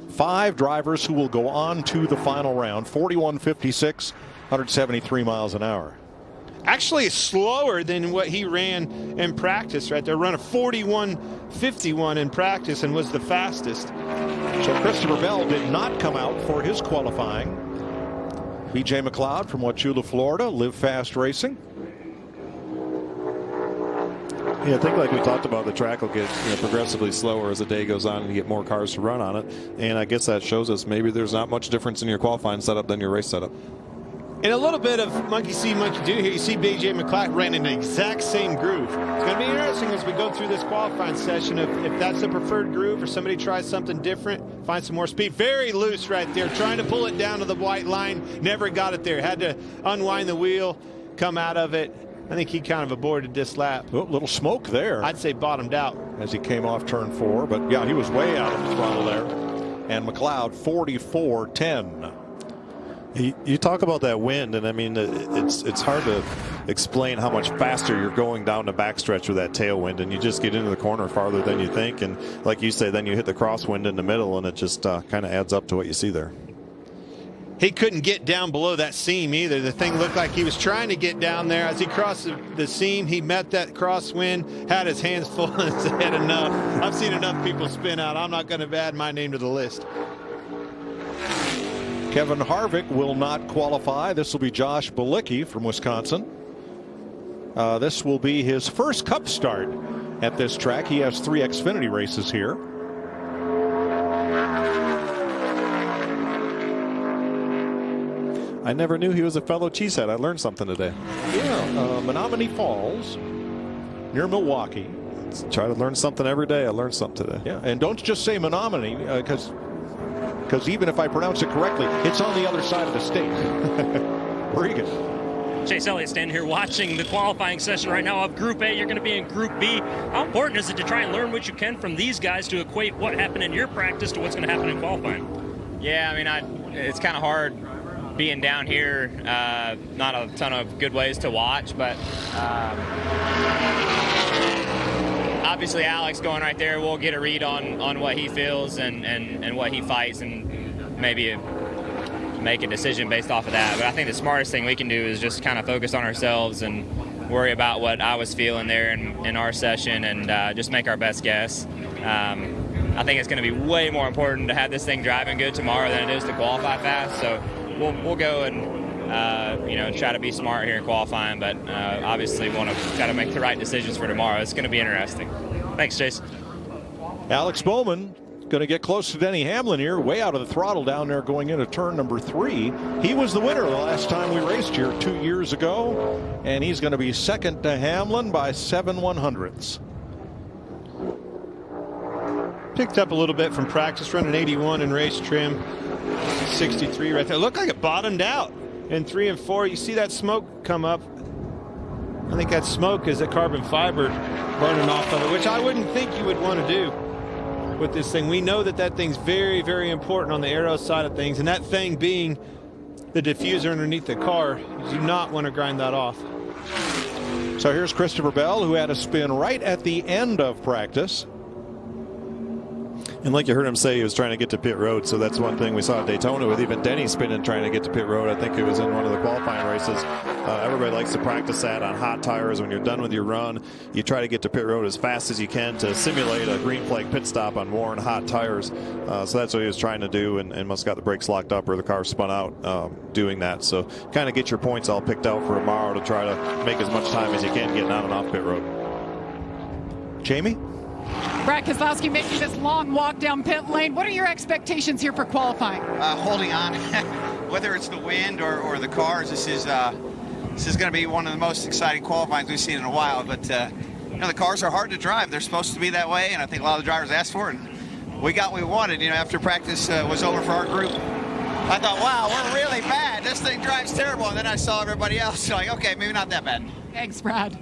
5 drivers who will go on to the final round. 41.56, 173 miles an hour. Actually slower than what he ran in practice right there. Run a 41.51 in practice and was the fastest. So Christopher Bell did not come out for his qualifying. B.J. McLeod from Wauchula, Florida, Live Fast Racing. Yeah, I think like we talked about, the track will get progressively slower as the day goes on and you get more cars to run on it. And I guess that shows us maybe there's not much difference in your qualifying setup than your race setup. In a little bit of monkey see, monkey do here, you see B.J. McLeod ran in the exact same groove. It's going to be interesting as we go through this qualifying session if that's the preferred groove or somebody tries something different, find some more speed. Very loose right there, trying to pull it down to the white line. Never got it there. Had to unwind the wheel, come out of it. I think he kind of avoided this lap. Oh, little smoke there. I'd say bottomed out as he came off turn 4, but yeah, he was way out of the throttle there. And McLeod 44.10. You talk about that wind, and I mean, it's hard to explain how much faster you're going down the backstretch with that tailwind, and you just get into the corner farther than you think. And like you say, then you hit the crosswind in the middle, and it just kind of adds up to what you see there. He couldn't get down below that seam either. The thing looked like he was trying to get down there. As he crossed the seam, he met that crosswind, had his hands full, and said enough. I've seen enough people spin out. I'm not going to add my name to the list. Kevin Harvick will not qualify. This will be Josh Bilicki from Wisconsin. This will be his first Cup start at this track. He has 3 Xfinity races here. I never knew he was a fellow cheesehead. I learned something today. Yeah, Menominee Falls, near Milwaukee. Let's try to learn something every day. I learned something today. Yeah, and don't just say Menominee, because even if I pronounce it correctly, it's on the other side of the state. Regan. Chase Elliott standing here watching the qualifying session right now of Group A. You're going to be in Group B. How important is it to try and learn what you can from these guys to equate what happened in your practice to what's going to happen in qualifying? Yeah, I mean, it's kind of hard being down here. Not a ton of good ways to watch, but obviously Alex going right there, we'll get a read on what he feels and what he fights, and maybe make a decision based off of that. But I think the smartest thing we can do is just kind of focus on ourselves and worry about what I was feeling there in our session, and just make our best guess. I think it's going to be way more important to have this thing driving good tomorrow than it is to qualify fast. So we'll go and try to be smart here in qualifying, but obviously want to try to make the right decisions for tomorrow. It's going to be interesting. Thanks, Chase. Alex Bowman going to get close to Denny Hamlin here, way out of the throttle down there going into turn number 3. He was the winner the last time we raced here 2 years ago, and he's going to be second to Hamlin by 7/100ths. Picked up a little bit from practice, running 81 in race trim. 63 right there. Looked like it bottomed out in 3 and 4. You see that smoke come up. I think that smoke is a carbon fiber burning off of it, which I wouldn't think you would want to do with this thing. We know that thing's very, very important on the aero side of things, and that thing being the diffuser underneath the car, you do not want to grind that off. So here's Christopher Bell, who had a spin right at the end of practice. And like you heard him say, he was trying to get to pit road, so that's one thing we saw at Daytona with even Denny spinning trying to get to pit road. I think it was in one of the qualifying races. Everybody likes to practice that on hot tires. When you're done with your run, you try to get to pit road as fast as you can to simulate a green flag pit stop on worn hot tires. So that's what he was trying to do, and must have got the brakes locked up or the car spun out doing that. So kind of get your points all picked out for tomorrow to try to make as much time as you can getting on and off pit road. Jamie? Brad Keselowski making this long walk down pit lane. What are your expectations here for qualifying? Holding on, whether it's the wind or the cars, this is going to be one of the most exciting qualifying we've seen in a while. But the cars are hard to drive. They're supposed to be that way, and I think a lot of the drivers asked for it. And we got what we wanted. After practice was over for our group, I thought, wow, we're really bad. This thing drives terrible. And then I saw everybody else. So like, okay, maybe not that bad. Thanks, Brad.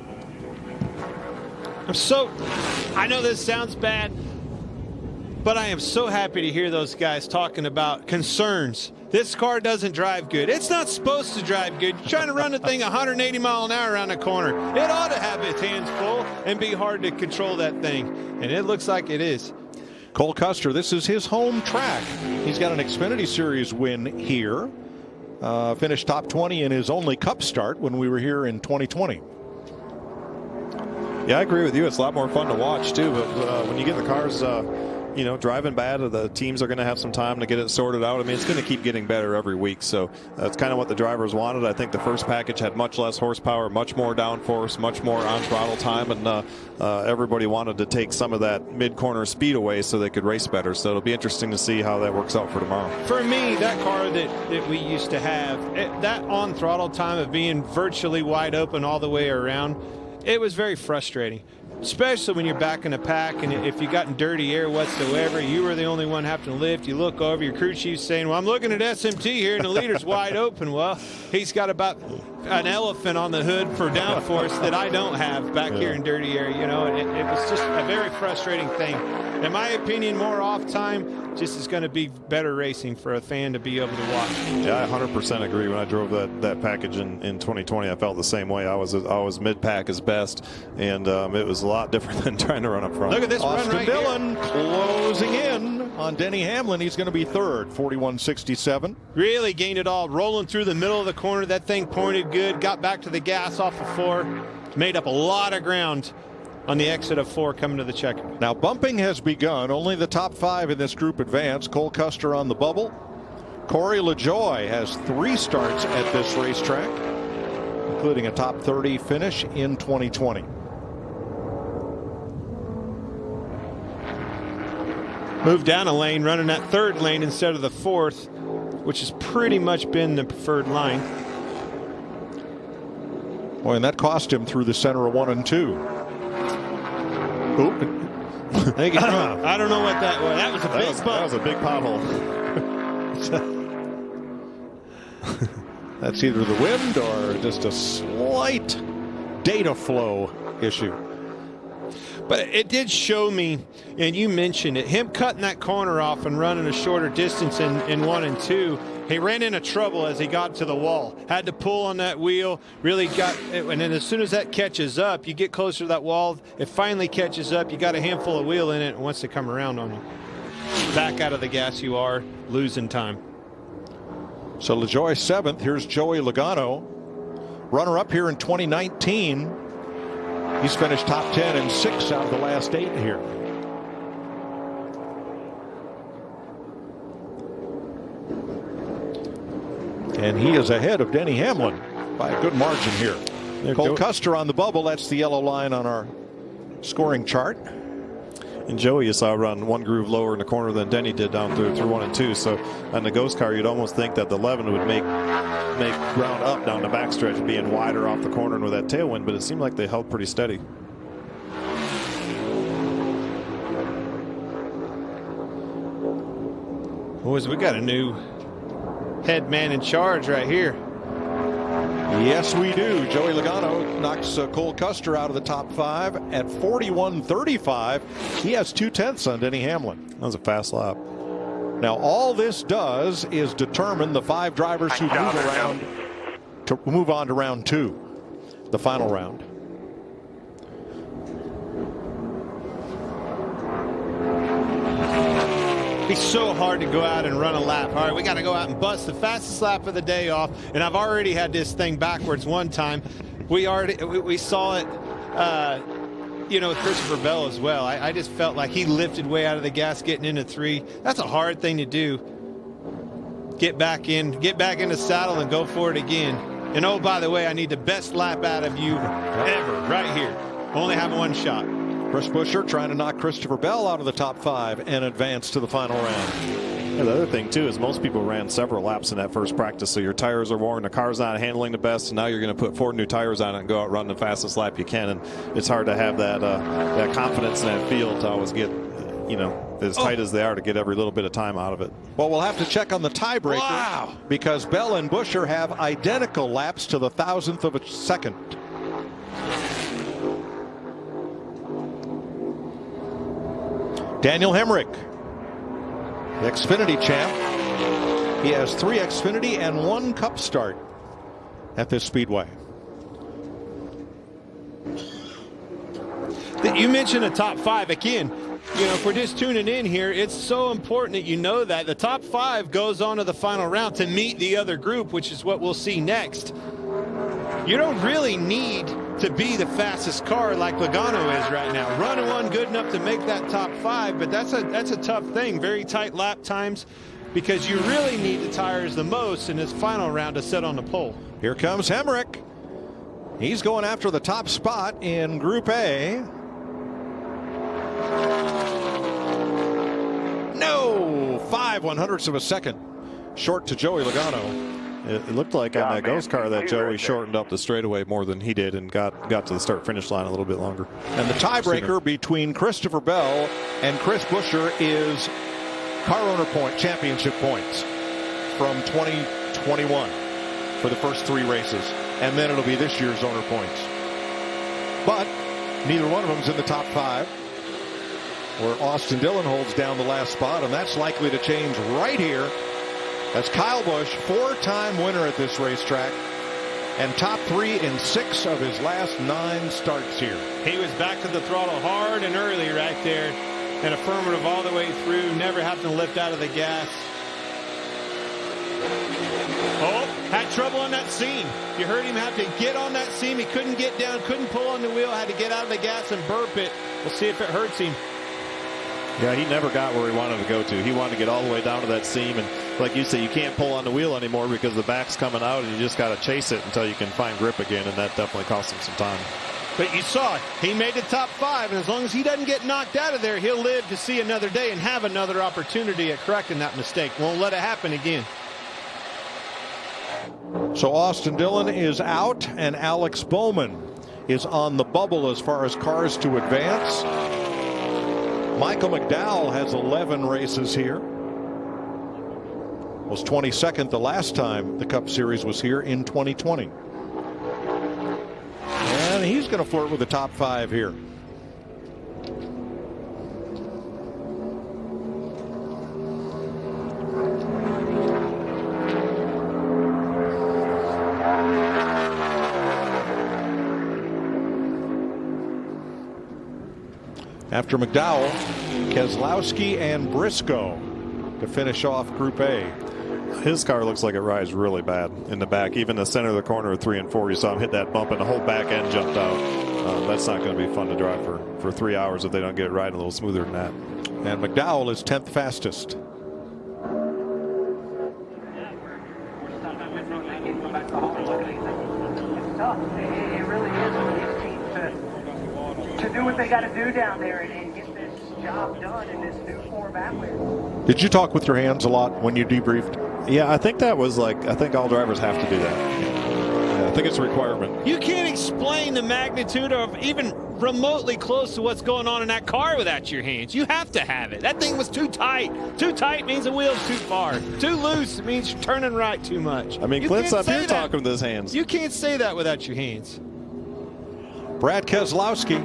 I know this sounds bad, but I am so happy to hear those guys talking about concerns. This car doesn't drive good. It's not supposed to drive good. You're trying to run the thing 180 mile an hour around the corner. It ought to have its hands full and be hard to control that thing. And it looks like it is. Cole Custer, this is his home track. He's got an Xfinity Series win here. Finished top 20 in his only Cup start when we were here in 2020. Yeah, I agree with you. It's a lot more fun to watch, too. But when you get the cars, driving bad, the teams are going to have some time to get it sorted out. I mean, it's going to keep getting better every week. So that's kind of what the drivers wanted. I think the first package had much less horsepower, much more downforce, much more on throttle time. And everybody wanted to take some of that mid-corner speed away so they could race better. So it'll be interesting to see how that works out for tomorrow. For me, that car that we used to have, that on throttle time of being virtually wide open all the way around, it was very frustrating. especially when you're back in a pack, and if you got in dirty air whatsoever, you were the only one having to lift. You look over, your crew chief's saying, well, I'm looking at SMT here, and the leader's wide open. Well, he's got about an elephant on the hood for downforce that I don't have back here in dirty air. You know, it was just a very frustrating thing. In my opinion, more off time just is going to be better racing for a fan to be able to watch. Yeah, I 100% agree. When I drove that package in 2020, I felt the same way. I was mid-pack as best, and it was a lot different than trying to run up front. Look at this Austin run right Dillon here. Closing in on Denny Hamlin. He's going to be third, 41.67. Really gained it all, rolling through the middle of the corner. That thing pointed good, got back to the gas off of 4, made up a lot of ground on the exit of 4 coming to the checker. Now bumping has begun. Only the top 5 in this group advance. Cole Custer on the bubble. Corey LaJoie has 3 starts at this racetrack, including a top 30 finish in 2020. Moved down a lane, running that 3rd lane instead of the 4th, which has pretty much been the preferred line. Boy, and that cost him through the center of 1 and 2. Oop. I don't know what that was. That was a big bump. That was a big pothole. That's either the wind or just a slight data flow issue. But it did show me, and you mentioned it, him cutting that corner off and running a shorter distance in 1 and 2. He ran into trouble as he got to the wall. Had to pull on that wheel, really got, and then as soon as that catches up, you get closer to that wall, it finally catches up, you got a handful of wheel in it, and wants to come around on you. Back out of the gas you are, losing time. So LaJoie 7th. Here's Joey Logano, runner up here in 2019. He's finished top 10 in 6 out of the last 8 here. And he is ahead of Denny Hamlin by a good margin here. Cole Custer on the bubble. That's the yellow line on our scoring chart. And Joey, you saw run 1 groove lower in the corner than Denny did down through 1 and 2. So on the ghost car, you'd almost think that the 11 would make ground up down the backstretch, being wider off the corner and with that tailwind, but it seemed like they held pretty steady. Boys, we got a new head man in charge right here. Yes, we do. Joey Logano knocks Cole Custer out of the top 5 at 41.35. He has 2/10 on Denny Hamlin. That was a fast lap. Now, all this does is determine the 5 drivers who move on to round 2, the final round. It's so hard to go out and run a lap. All right, we got to go out and bust the fastest lap of the day off. And I've already had this thing backwards one time. We saw it, with Christopher Bell as well. I just felt like he lifted way out of the gas getting into 3. That's a hard thing to do. Get back in the saddle and go for it again. And oh, by the way, I need the best lap out of you ever right here. Only have 1 shot. Chris Buescher trying to knock Christopher Bell out of the top 5 and advance to the final round. Yeah, the other thing, too, is most people ran several laps in that first practice, so your tires are worn, the car's not handling the best, and now you're going to put 4 new tires on it and go out run the fastest lap you can, and it's hard to have that confidence in that field to always get, as tight as they are, to get every little bit of time out of it. Well, we'll have to check on the tiebreaker because Bell and Buescher have identical laps to the 1,000th of a second. Daniel Hemrick, the Xfinity champ. He has 3 Xfinity and 1 Cup start at this speedway. You mentioned a top 5 again. If we're just tuning in here, it's so important that you know that the top 5 goes on to the final round to meet the other group, which is what we'll see next. You don't really need to be the fastest car like Logano is right now. Run 1 good enough to make that top 5, but that's a tough thing. Very tight lap times because you really need the tires the most in this final round to set on the pole. Here comes Hemrick. He's going after the top spot in Group A. No, 5/100ths of a second short to Joey Logano. It looked like on that ghost car that Joey shortened up the straightaway more than he did and got to the start-finish line a little bit longer. And the tiebreaker between Christopher Bell and Chris Buescher is car owner championship points from 2021 for the first 3 races. And then it'll be this year's owner points. But neither one of them's in the top 5, where Austin Dillon holds down the last spot, and that's likely to change right here as Kyle Busch, 4-time winner at this racetrack, and top 3 in 6 of his last 9 starts here. He was back to the throttle hard and early right there, and affirmative all the way through, never having to lift out of the gas. Oh, had trouble on that seam. You heard him have to get on that seam. He couldn't get down, couldn't pull on the wheel, had to get out of the gas and burp it. We'll see if it hurts him. Yeah, he never got where he wanted to go to. He wanted to get all the way down to that seam, and like you say, you can't pull on the wheel anymore because the back's coming out, and you just got to chase it until you can find grip again, and that definitely cost him some time. But you saw it. He made the top 5, and as long as he doesn't get knocked out of there, he'll live to see another day and have another opportunity at correcting that mistake. Won't let it happen again. So Austin Dillon is out, and Alex Bowman is on the bubble as far as cars to advance. Michael McDowell has 11 races here. Was 22nd the last time the Cup Series was here in 2020. And he's going to flirt with the top 5 here. After McDowell, Keselowski and Briscoe to finish off Group A. His car looks like it rides really bad in the back. Even the center of the corner of 3 and 4, you saw him hit that bump and the whole back end jumped out. That's not going to be fun to drive for 3 hours if they don't get it riding a little smoother than that. And McDowell is 10th fastest. It really is for these teams to do what they got to do down there and get this job done in this new format. Did you talk with your hands a lot when you debriefed? Yeah, I think that was I think all drivers have to do that. Yeah, I think it's a requirement. You can't explain the magnitude of even remotely close to what's going on in that car without your hands. You have to have it. That thing was too tight. Too tight means the wheel's too far. Too loose means you're turning right too much. I mean, Clint's up here talking with his hands. You can't say that without your hands. Brad Keselowski,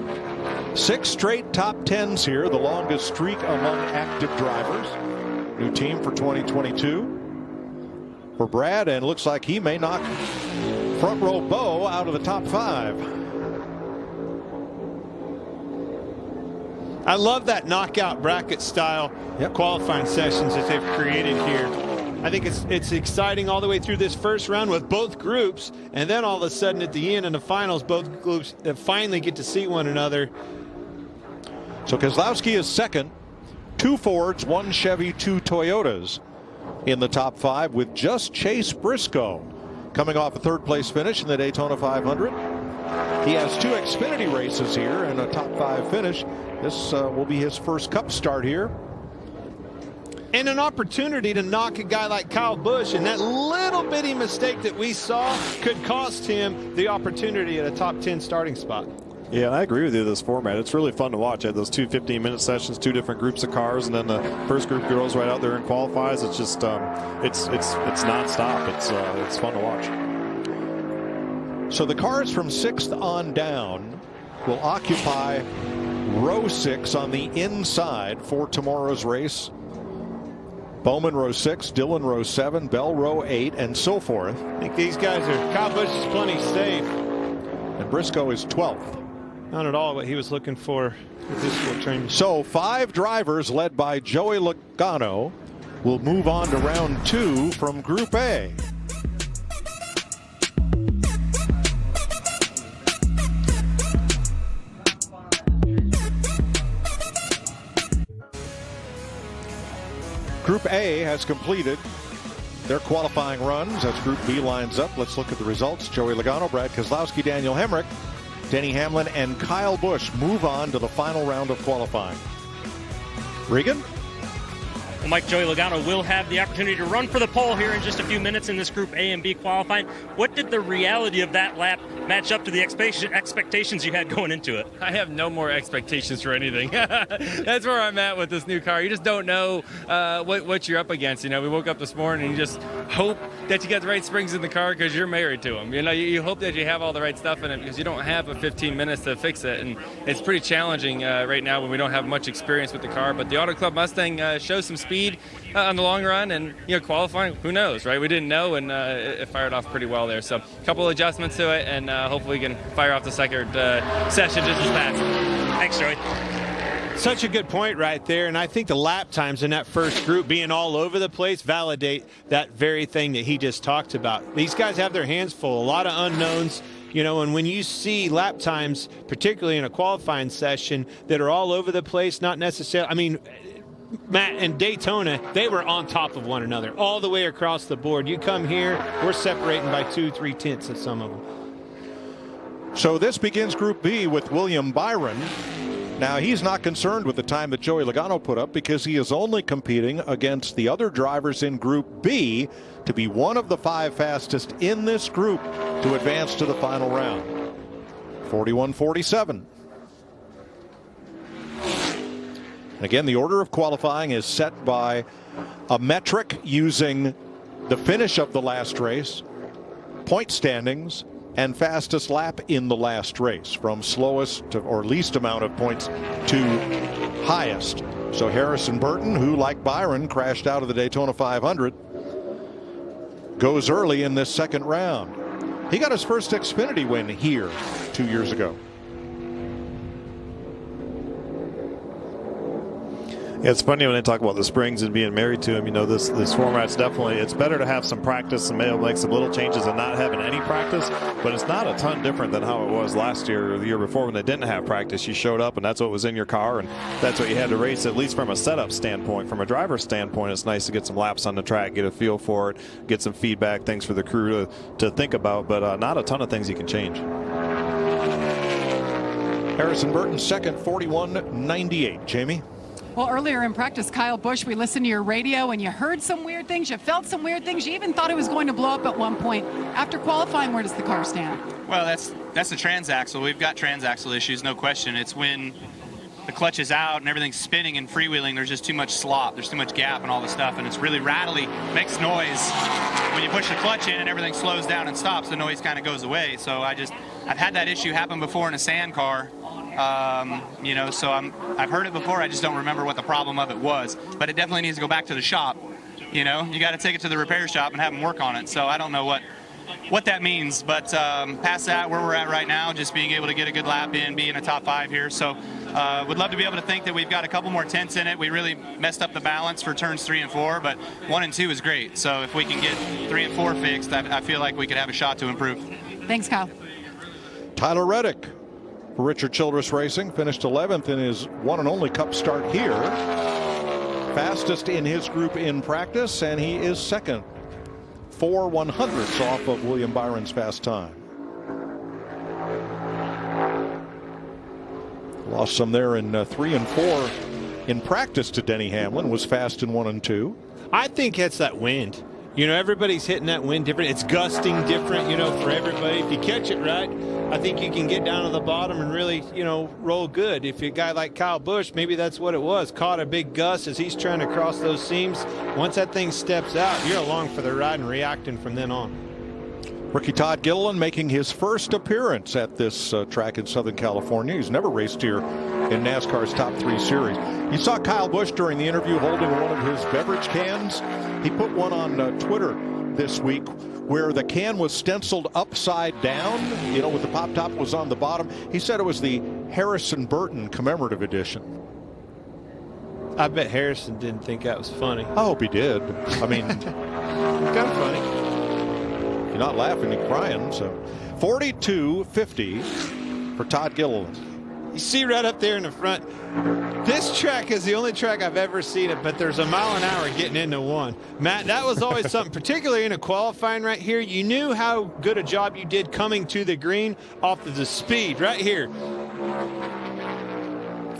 6 straight top 10s here, the longest streak among active drivers. New team for 2022 for Brad, and looks like he may knock front row Bo out of the top 5. I love that knockout bracket style qualifying sessions that they've created here. I think it's exciting all the way through this first round with both groups, and then all of a sudden at the end in the finals, both groups finally get to see one another. So Keselowski is second, 2 Fords, 1 Chevy, 2 Toyotas in the top 5, with just Chase Briscoe coming off a 3rd place finish in the Daytona 500. He has 2 Xfinity races here and a top 5 finish. This will be his first Cup start here. And an opportunity to knock a guy like Kyle Busch, and that little bitty mistake that we saw could cost him the opportunity at a top 10 starting spot. Yeah, and I agree with you, this format. It's really fun to watch. I had those 2 15-minute sessions, 2 different groups of cars, and then the first group goes right out there and qualifies. It's just, it's nonstop. It's fun to watch. So the cars from 6th on down will occupy row 6 on the inside for tomorrow's race. Bowman row 6, Dillon row 7, Bell row 8, and so forth. I think these guys are, Kyle Busch is plenty safe. And Briscoe is 12th. Not at all what he was looking for with this full training. So 5 drivers led by Joey Logano will move on to round 2 from Group A. Group A has completed their qualifying runs as Group B lines up. Let's look at the results. Joey Logano, Brad Keselowski, Daniel Hemrick, Denny Hamlin, and Kyle Busch move on to the final round of qualifying. Regan? Well, Mike, Joey Logano will have the opportunity to run for the pole here in just a few minutes in this Group A and B qualifying. What did the reality of that lap match up to the expectations you had going into it? I have no more expectations for anything. That's where I'm at with this new car. You just don't know what you're up against. You know, we woke up this morning and you just hope that you got the right springs in the car because you're married to them. You know, you hope that you have all the right stuff in it because you don't have a 15 minutes to fix it. And it's pretty challenging right now when we don't have much experience with the car. But the Auto Club Mustang shows some speed on the long run, and qualifying, who knows, right? We didn't know, and it fired off pretty well there. So a couple adjustments to it, and hopefully we can fire off the second session just as fast. Thanks, Joey. Such a good point right there, and I think the lap times in that first group being all over the place validate that very thing that he just talked about. These guys have their hands full, a lot of unknowns. And when you see lap times, particularly in a qualifying session, that are all over the place, not necessarily, I mean, Matt, and Daytona, they were on top of one another all the way across the board. You come here, we're separating by 2-3 tenths of some of them. So this begins Group B with William Byron. Now, he's not concerned with the time that Joey Logano put up because he is only competing against the other drivers in Group B to be one of the 5 fastest in this group to advance to the final round. 41-47. Again, the order of qualifying is set by a metric using the finish of the last race, point standings, and fastest lap in the last race, from slowest to or least amount of points to highest. So Harrison Burton, who like Byron crashed out of the Daytona 500, goes early in this second round. He got his first Xfinity win here 2 years ago. Yeah, it's funny when they talk about the springs and being married to them. This format's definitely, it's better to have some practice and maybe make some little changes than not having any practice, but it's not a ton different than how it was last year or the year before when they didn't have practice. You showed up and that's what was in your car and that's what you had to race, at least from a setup standpoint. From a driver's standpoint, it's nice to get some laps on the track, get a feel for it, get some feedback, things for the crew to think about, but not a ton of things you can change. Harrison Burton second, 41.98. Jamie? Well, earlier in practice, Kyle Busch, we listened to your radio and you heard some weird things, you felt some weird things, you even thought it was going to blow up at one point. After qualifying, where does the car stand? Well, that's the transaxle. We've got transaxle issues, no question. It's when the clutch is out and everything's spinning and freewheeling, there's just too much slop, there's too much gap and all the stuff, and it's really rattly, makes noise. When you push the clutch in and everything slows down and stops, the noise kind of goes away. So I've had that issue happen before in a sand car. So I've heard it before. I just don't remember what the problem of it was. But it definitely needs to go back to the shop. You got to take it to the repair shop and have them work on it. So I don't know what that means. But past that, where we're at right now, just being able to get a good lap in, be in a top 5 here. So would love to be able to think that we've got a couple more tenths in it. We really messed up the balance for turns 3 and 4, but 1 and 2 is great. So if we can get 3 and 4 fixed, I feel like we could have a shot to improve. Thanks, Kyle. Tyler Reddick for Richard Childress Racing finished 11th in his one and only Cup start here. Fastest in his group in practice, and he is second, 4/100ths off of William Byron's fast time. Lost some there in 3 and 4 in practice to Denny Hamlin, was fast in 1 and 2. I think it's that wind. Everybody's hitting that wind different. It's gusting different, for everybody. If you catch it right, I think you can get down to the bottom and really, roll good. If you're a guy like Kyle Busch, maybe that's what it was. Caught a big gust as he's trying to cross those seams. Once that thing steps out, you're along for the ride and reacting from then on. Ricky Todd Gilliland making his first appearance at this track in Southern California. He's never raced here in NASCAR's Top 3 Series. You saw Kyle Busch during the interview holding one of his beverage cans. He put one on Twitter this week where the can was stenciled upside down, with the pop top was on the bottom. He said it was the Harrison Burton commemorative edition. I bet Harrison didn't think that was funny. I hope he did. I mean, kind of funny. You're not laughing, you're crying. So 42.50 for Todd Gilliland. You see right up there in the front, this track is the only track I've ever seen it, but there's a mile an hour getting into one. Matt, that was always something, particularly in a qualifying right here. You knew how good a job you did coming to the green off of the speed right here.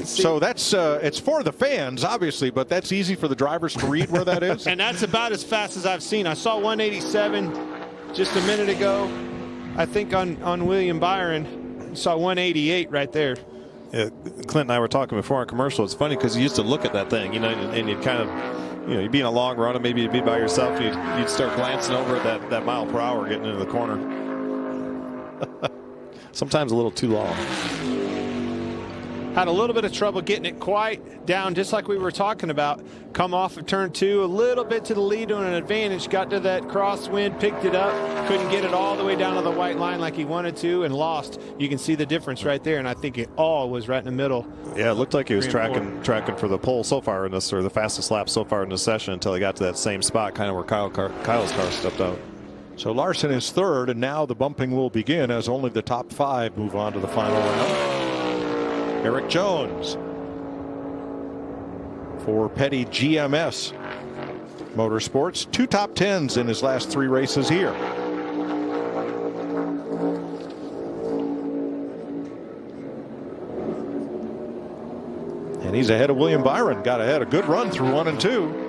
So that's it's for the fans, obviously, but that's easy for the drivers to read where that is. And that's about as fast as I've seen. I saw 187 just a minute ago. I think on William Byron, saw 188 right there. Yeah, Clint and I were talking before on commercial. It's funny because you used to look at that thing, and you'd kind of, you'd be in a long run, and maybe you'd be by yourself, and you'd start glancing over at that mile per hour getting into the corner. Sometimes a little too long. Had a little bit of trouble getting it quite down, just like we were talking about. Come off of turn 2, a little bit to the lead on an advantage. Got to that crosswind, picked it up. Couldn't get it all the way down to the white line like he wanted to, and lost. You can see the difference right there, and I think it all was right in the middle. Yeah, it looked like he was tracking for the pole so far in this, or the fastest lap so far in this session, until he got to that same spot, kind of where Kyle's car stepped out. So Larson is third, and now the bumping will begin as only the top 5 move on to the final round. Eric Jones for Petty GMS Motorsports. 2 top 10s in his last 3 races here. And he's ahead of William Byron. Got ahead a good run through 1 and 2.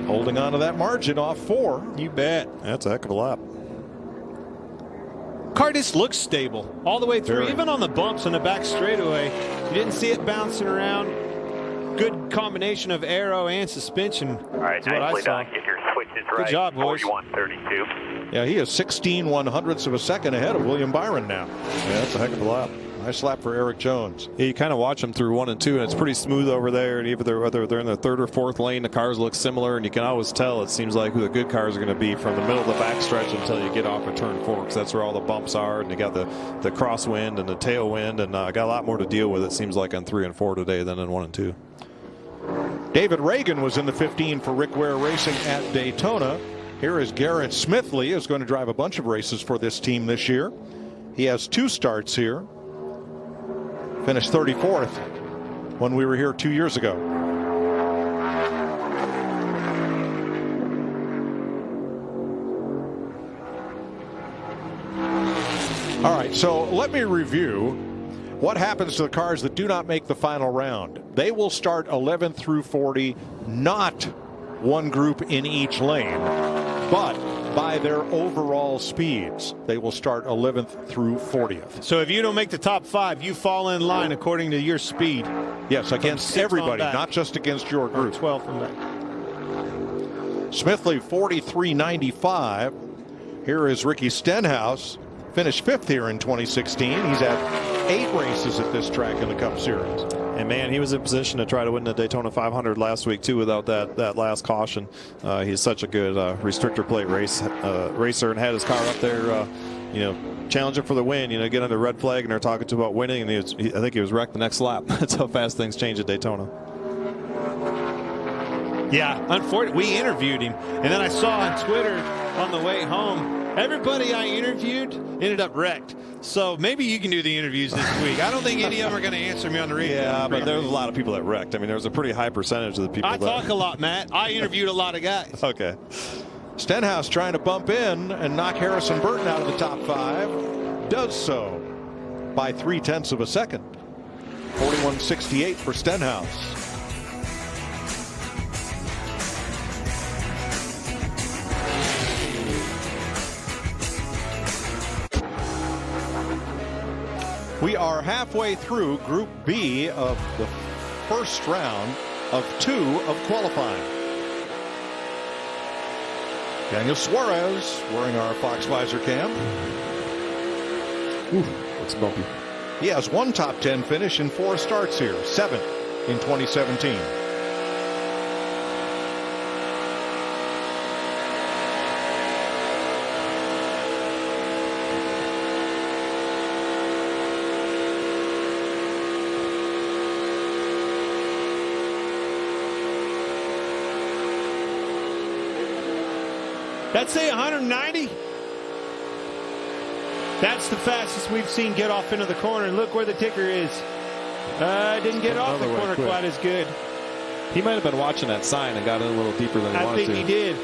Holding on to that margin off 4. You bet. That's a heck of a lap. Car just looks stable all the way through, even on the bumps on the back straightaway. You didn't see it bouncing around. Good combination of aero and suspension. All right, nicely done. Get your switches right. Good job, boys. 41.32. Yeah, he is 16/100ths of a second ahead of William Byron now. Yeah, that's a heck of a lap. Nice lap for Eric Jones. Yeah, you kind of watch them through 1 and 2, and it's pretty smooth over there. And whether they're in the 3rd or 4th lane, the cars look similar, and you can always tell, it seems like, who the good cars are going to be from the middle of the backstretch until you get off of turn 4, because that's where all the bumps are, and you got the crosswind and the tailwind, and got a lot more to deal with, it seems like, on 3 and 4 today than in 1 and 2. David Reagan was in the 15 for Rick Ware Racing at Daytona. Here is Garrett Smithley, who's going to drive a bunch of races for this team this year. He has 2 starts here. Finished 34th when we were here 2 years ago. All right, so let me review what happens to the cars that do not make the final round. They will start 11th through 40, not one group in each lane, but by their overall speeds. They will start 11th through 40th. So if you don't make the top 5, you fall in line according to your speed. Yes, against everybody, not just against your group. 12 from back. Smithly 43.95. Here is Ricky Stenhouse. Finished 5th here in 2016. He's had 8 races at this track in the Cup Series. And man, he was in position to try to win the Daytona 500 last week too, without that last caution. He's such a good restrictor plate racer, and had his car up there, challenging for the win. Get under red flag, and they're talking to about winning, and I think he was wrecked the next lap. That's how fast things change at Daytona. Yeah, unfortunately, we interviewed him, and then I saw on Twitter on the way home, everybody I interviewed ended up wrecked. So maybe you can do the interviews this week. I don't think any of them are going to answer me on the radio. Yeah, but there was a lot of people that wrecked. I mean, there was a pretty high percentage of the people. I talk a lot, Matt. I interviewed a lot of guys. Okay. Stenhouse trying to bump in and knock Harrison Burton out of the top 5. Does so by 0.3 of a second. 41.68 for Stenhouse. We are halfway through Group B of the first round of 2 of qualifying. Daniel Suarez wearing our Fox visor cam. Ooh, that's bumpy. He has 1 top 10 finish in 4 starts here, 7th in 2017. That's say 190. That's the fastest we've seen get off into the corner. And look where the ticker is. Didn't get off the corner quite as good. He might have been watching that sign and got in a little deeper than he wanted to. I think he did.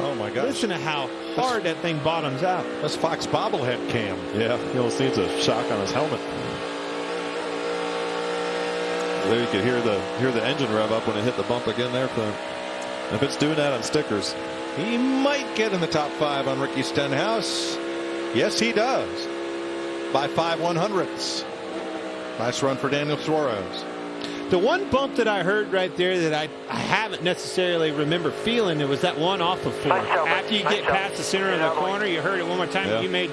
Oh my gosh. Listen to how hard that thing bottoms out. That's Fox bobblehead cam. Yeah, he almost needs a shock on his helmet. There you could hear the engine rev up when it hit the bump again there. If it's doing that on stickers, he might get in the top 5 on Ricky Stenhouse. Yes, he does. By 5/100ths. Nice run for Daniel Suarez. The one bump that I heard right there that I haven't necessarily remember feeling, it was that one off of 4. After you get past the center of the corner, you heard it one more time. Yeah. You made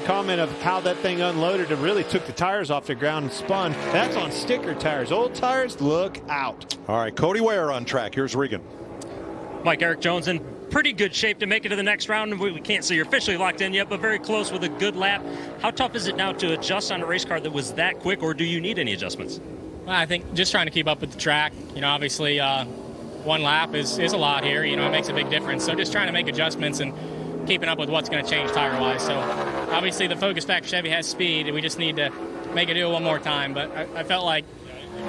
comment of how that thing unloaded and really took the tires off the ground and spun. That's on sticker tires. Old tires, look out. All right, Cody Ware on track. Here's Regan. Mike Eric Jones in pretty good shape to make it to the next round. We can't say you're officially locked in yet, but very close with a good lap. How tough is it now to adjust on a race car that was that quick, or do you need any adjustments? Well, I think just trying to keep up with the track. Obviously, one lap is a lot here. It makes a big difference. So just trying to make adjustments and keeping up with what's going to change tire-wise. So obviously the Focus Factor Chevy has speed, and we just need to make it do it one more time. But I felt like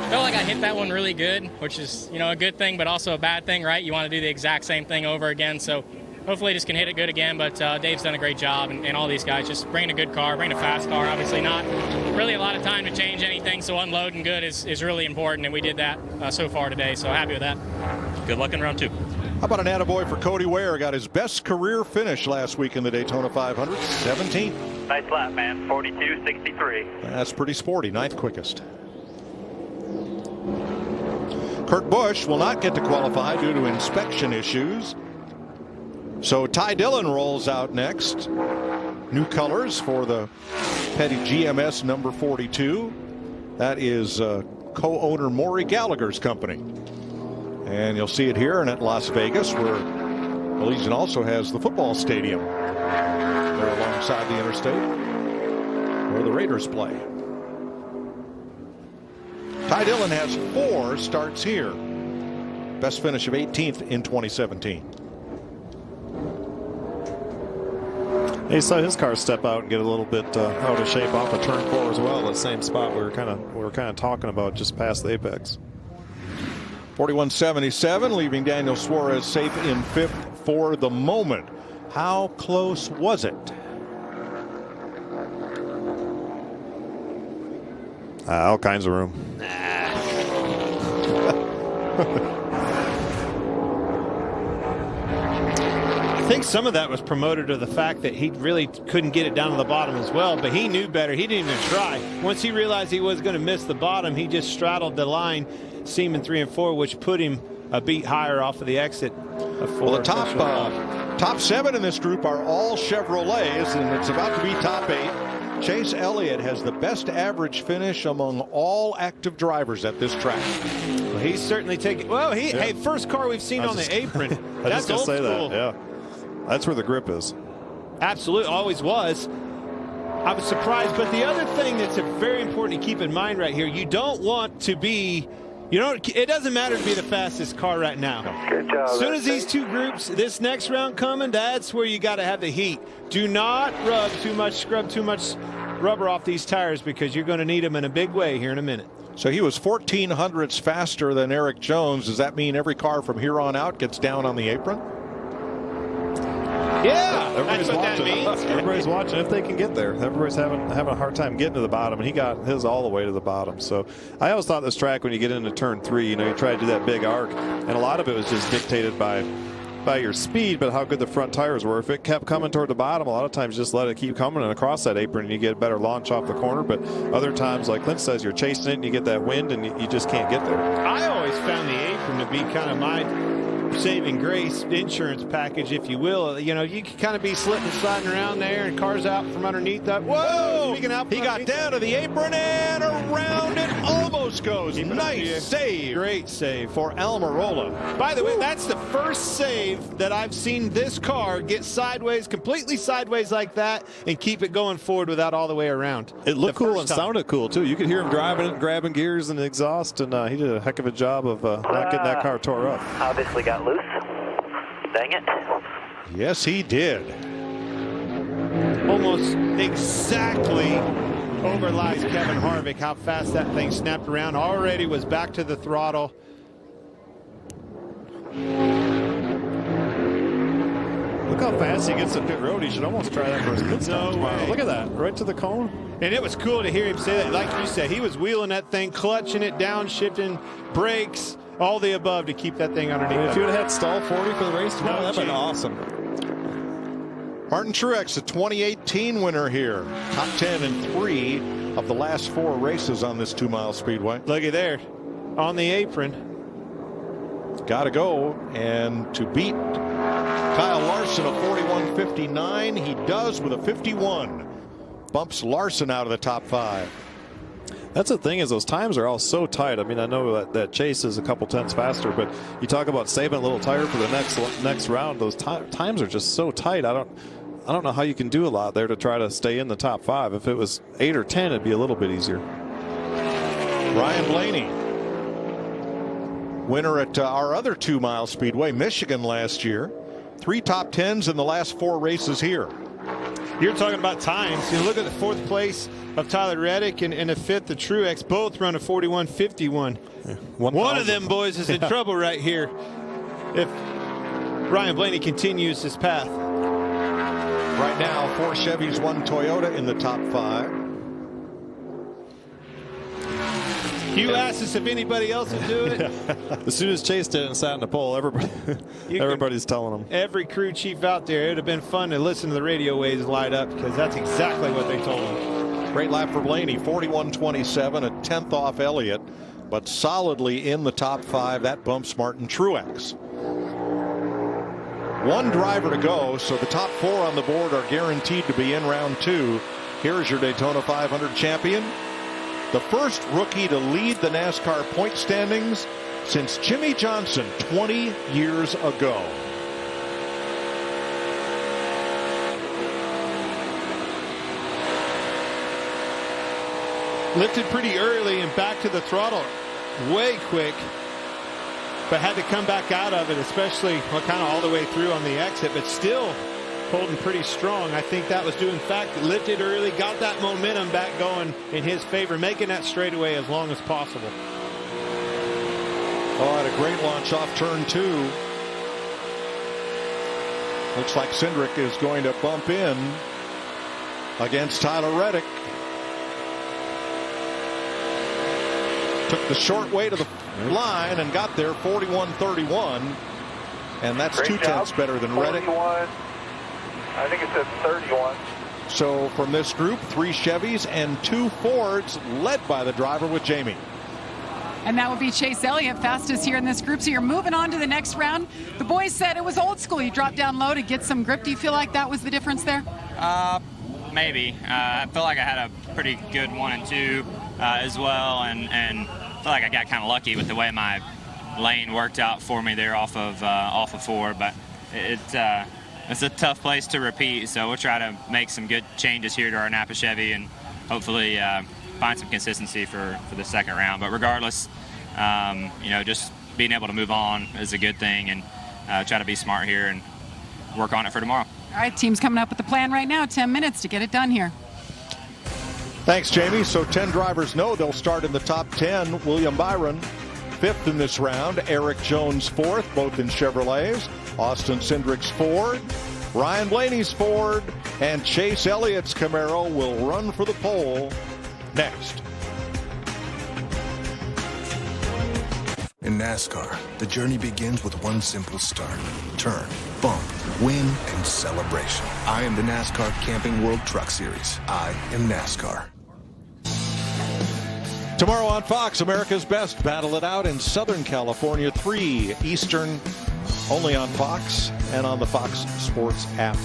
I hit that one really good, which is a good thing, but also a bad thing, right? You want to do the exact same thing over again. So hopefully just can hit it good again. But Dave's done a great job, and all these guys just bringing a good car, bringing a fast car. Obviously not really a lot of time to change anything, so unloading good is really important, and we did that so far today. So happy with that. Good luck in round 2. How about an attaboy for Cody Ware? Got his best career finish last week in the Daytona 500, 17th. Nice lap, man. 42.63. That's pretty sporty. 9th quickest. Kurt Busch will not get to qualify due to inspection issues. So Ty Dillon rolls out next. New colors for the Petty GMS number 42. That is co-owner Maury Gallagher's company. And you'll see it here and at Las Vegas, where Allegiant also has the football stadium. They're alongside the interstate where the Raiders play. Ty Dillon has 4 starts here. Best finish of 18th in 2017. He saw his car step out and get a little bit out of shape off of turn 4 as well. That same spot we were kind of talking about just past the apex. 41.77, leaving Daniel Suarez safe in 5th for the moment. How close was it? All kinds of room. I think some of that was promoted to the fact that he really couldn't get it down to the bottom as well, but he knew better. He didn't even try. Once he realized he was going to miss the bottom, he just straddled the line, seaming 3 and 4, which put him a beat higher off of the exit of 4. Well, the top 7 in this group are all Chevrolets, and it's about to be top 8. Chase Elliott has the best average finish among all active drivers at this track. Well, he's certainly taking. Well, hey, first car we've seen on the apron. That's old school. Yeah, that's where the grip is. Absolutely, always was. I was surprised, but the other thing that's very important to keep in mind right here, you don't want to be. It doesn't matter to be the fastest car right now. Good job. As soon as these two groups, this next round coming, that's where you got to have the heat. Do not scrub too much rubber off these tires, because you're going to need them in a big way here in a minute. So he was 0.14 faster than Eric Jones. Does that mean every car from here on out gets down on the apron? Yeah, everybody's that's what watching. that means. Everybody's watching if they can get there. Everybody's having a hard time getting to the bottom, and he got his all the way to the bottom. So I always thought this track, when you get into turn 3, you try to do that big arc, and a lot of it was just dictated by your speed, but how good the front tires were. If it kept coming toward the bottom, a lot of times just let it keep coming and across that apron, and you get a better launch off the corner. But other times, like Clint says, you're chasing it and you get that wind and you just can't get there. I always found the apron to be kind of my saving grace insurance package, if you will. You can kind of be slipping and sliding around there, and cars out from underneath that. Whoa! He got down to the apron and around it almost goes. Nice save. Great save for Almirola. By the way, that's the first save that I've seen this car get sideways, completely sideways like that, and keep it going forward without all the way around. It looked cool and sounded cool, too. You could hear him driving it, grabbing gears and exhaust, and he did a heck of a job of not getting that car tore up. Obviously got loose. Dang it. Yes, he did. Almost exactly overlies Kevin Harvick. How fast that thing snapped around. Already was back to the throttle. Look how fast he gets to pit road. He should almost try that for his pit stop tomorrow. Look at that, right to the cone. And it was cool to hear him say that. Like you said, he was wheeling that thing, clutching it down, shifting, brakes, all the above to keep that thing underneath. If you would have had stall 40 for the race tomorrow, that'd been awesome. Martin Truex, the 2018 winner here. Top 10 in 3 of the last 4 races on this 2-mile speedway. Look at there, on the apron. Got to go, and to beat Kyle Larson of 41.59, he does with a 51. Bumps Larson out of the top 5. That's the thing, is those times are all so tight. I mean, I know that Chase is a couple tenths faster, but you talk about saving a little tire for the next round. Those times are just so tight. I don't know how you can do a lot there to try to stay in the top 5. If it was 8 or 10, it'd be a little bit easier. Ryan Blaney, winner at our other 2-mile speedway, Michigan, last year. 3 top 10s in the last 4 races here. You're talking about times. You look at the 4th place of Tyler Reddick and the 5th of Truex, both run a 41.51. Yeah, one of them boys is in trouble right here if Ryan Blaney continues his path. Right now, 4 Chevys, 1 Toyota in the top 5. You asked us if anybody else would do it. As soon as Chase did it and sat in the pole, everybody's telling him. Every crew chief out there, it would have been fun to listen to the radio waves light up, because that's exactly what they told him. Great lap for Blaney, 41.27, a 10th off Elliott, but solidly in the top 5. That bumps Martin Truex. 1 driver to go, so the top 4 on the board are guaranteed to be in round 2. Here's your Daytona 500 champion, the first rookie to lead the NASCAR point standings since Jimmy Johnson 20 years ago. Lifted pretty early and back to the throttle way quick, but had to come back out of it, especially kind of all the way through on the exit, but still holding pretty strong. I think that was due in fact lifted early, got that momentum back going in his favor, making that straightaway as long as possible. Oh, had a great launch off turn 2. Looks like Cindric is going to bump in against Tyler Reddick. Took the short way to the line and got there 41.31, and that's Great 2 tenths job. better than Reddick. 41. I think it said 31. So from this group, 3 Chevys and 2 Fords, led by the driver with Jamie. And that would be Chase Elliott, fastest here in this group. So you're moving on to the next round. The boys said it was old school. You dropped down low to get some grip. Do you feel like that was the difference there? Maybe. I feel like I had a pretty good 1 and 2 as well, and I feel like I got kind of lucky with the way my lane worked out for me there off of 4. But it's a tough place to repeat, so we'll try to make some good changes here to our Napa Chevy and hopefully find some consistency for the second round. But regardless, just being able to move on is a good thing, and try to be smart here and work on it for tomorrow. All right, team's coming up with the plan right now. 10 minutes to get it done here. Thanks, Jamie. So 10 drivers know they'll start in the top 10. William Byron, 5th in this round. Eric Jones, 4th, both in Chevrolets. Austin Cindric's Ford. Ryan Blaney's Ford. And Chase Elliott's Camaro will run for the pole next. In NASCAR, the journey begins with one simple start. Turn, bump, win, and celebration. I am the NASCAR Camping World Truck Series. I am NASCAR. Tomorrow on Fox, America's Best battle it out in Southern California, 3 Eastern, only on Fox and on the Fox Sports app.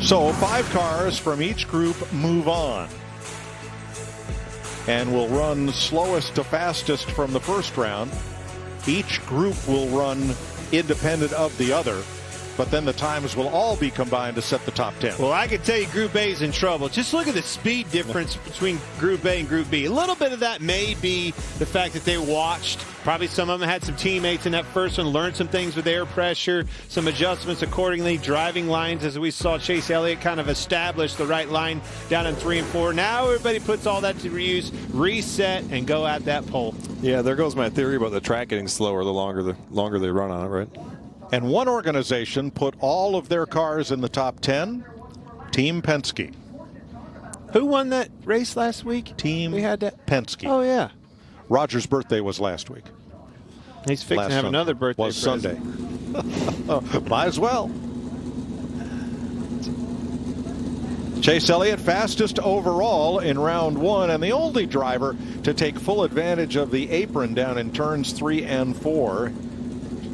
So 5 cars from each group move on and will run slowest to fastest from the first round. Each group will run independent of the other. but then the times will all be combined to set the top 10. Well, I can tell you Group A is in trouble. Just look at the speed difference between Group A and Group B. A little bit of that may be the fact that they watched. Probably some of them had some teammates in that first one, learned some things with air pressure, some adjustments accordingly, driving lines, as we saw Chase Elliott kind of establish the right line down in 3 and 4. Now everybody puts all that to reuse, reset, and go at that pole. Yeah, there goes my theory about the track getting slower the longer they run on it, right? And one organization put all of their cars in the top 10, Team Penske. Who won that race last week? Team we had that? Penske. Oh, yeah. Roger's birthday was last week. He's fixing to have another birthday was present. Sunday. Might as well. Chase Elliott fastest overall in round 1 and the only driver to take full advantage of the apron down in turns 3 and 4.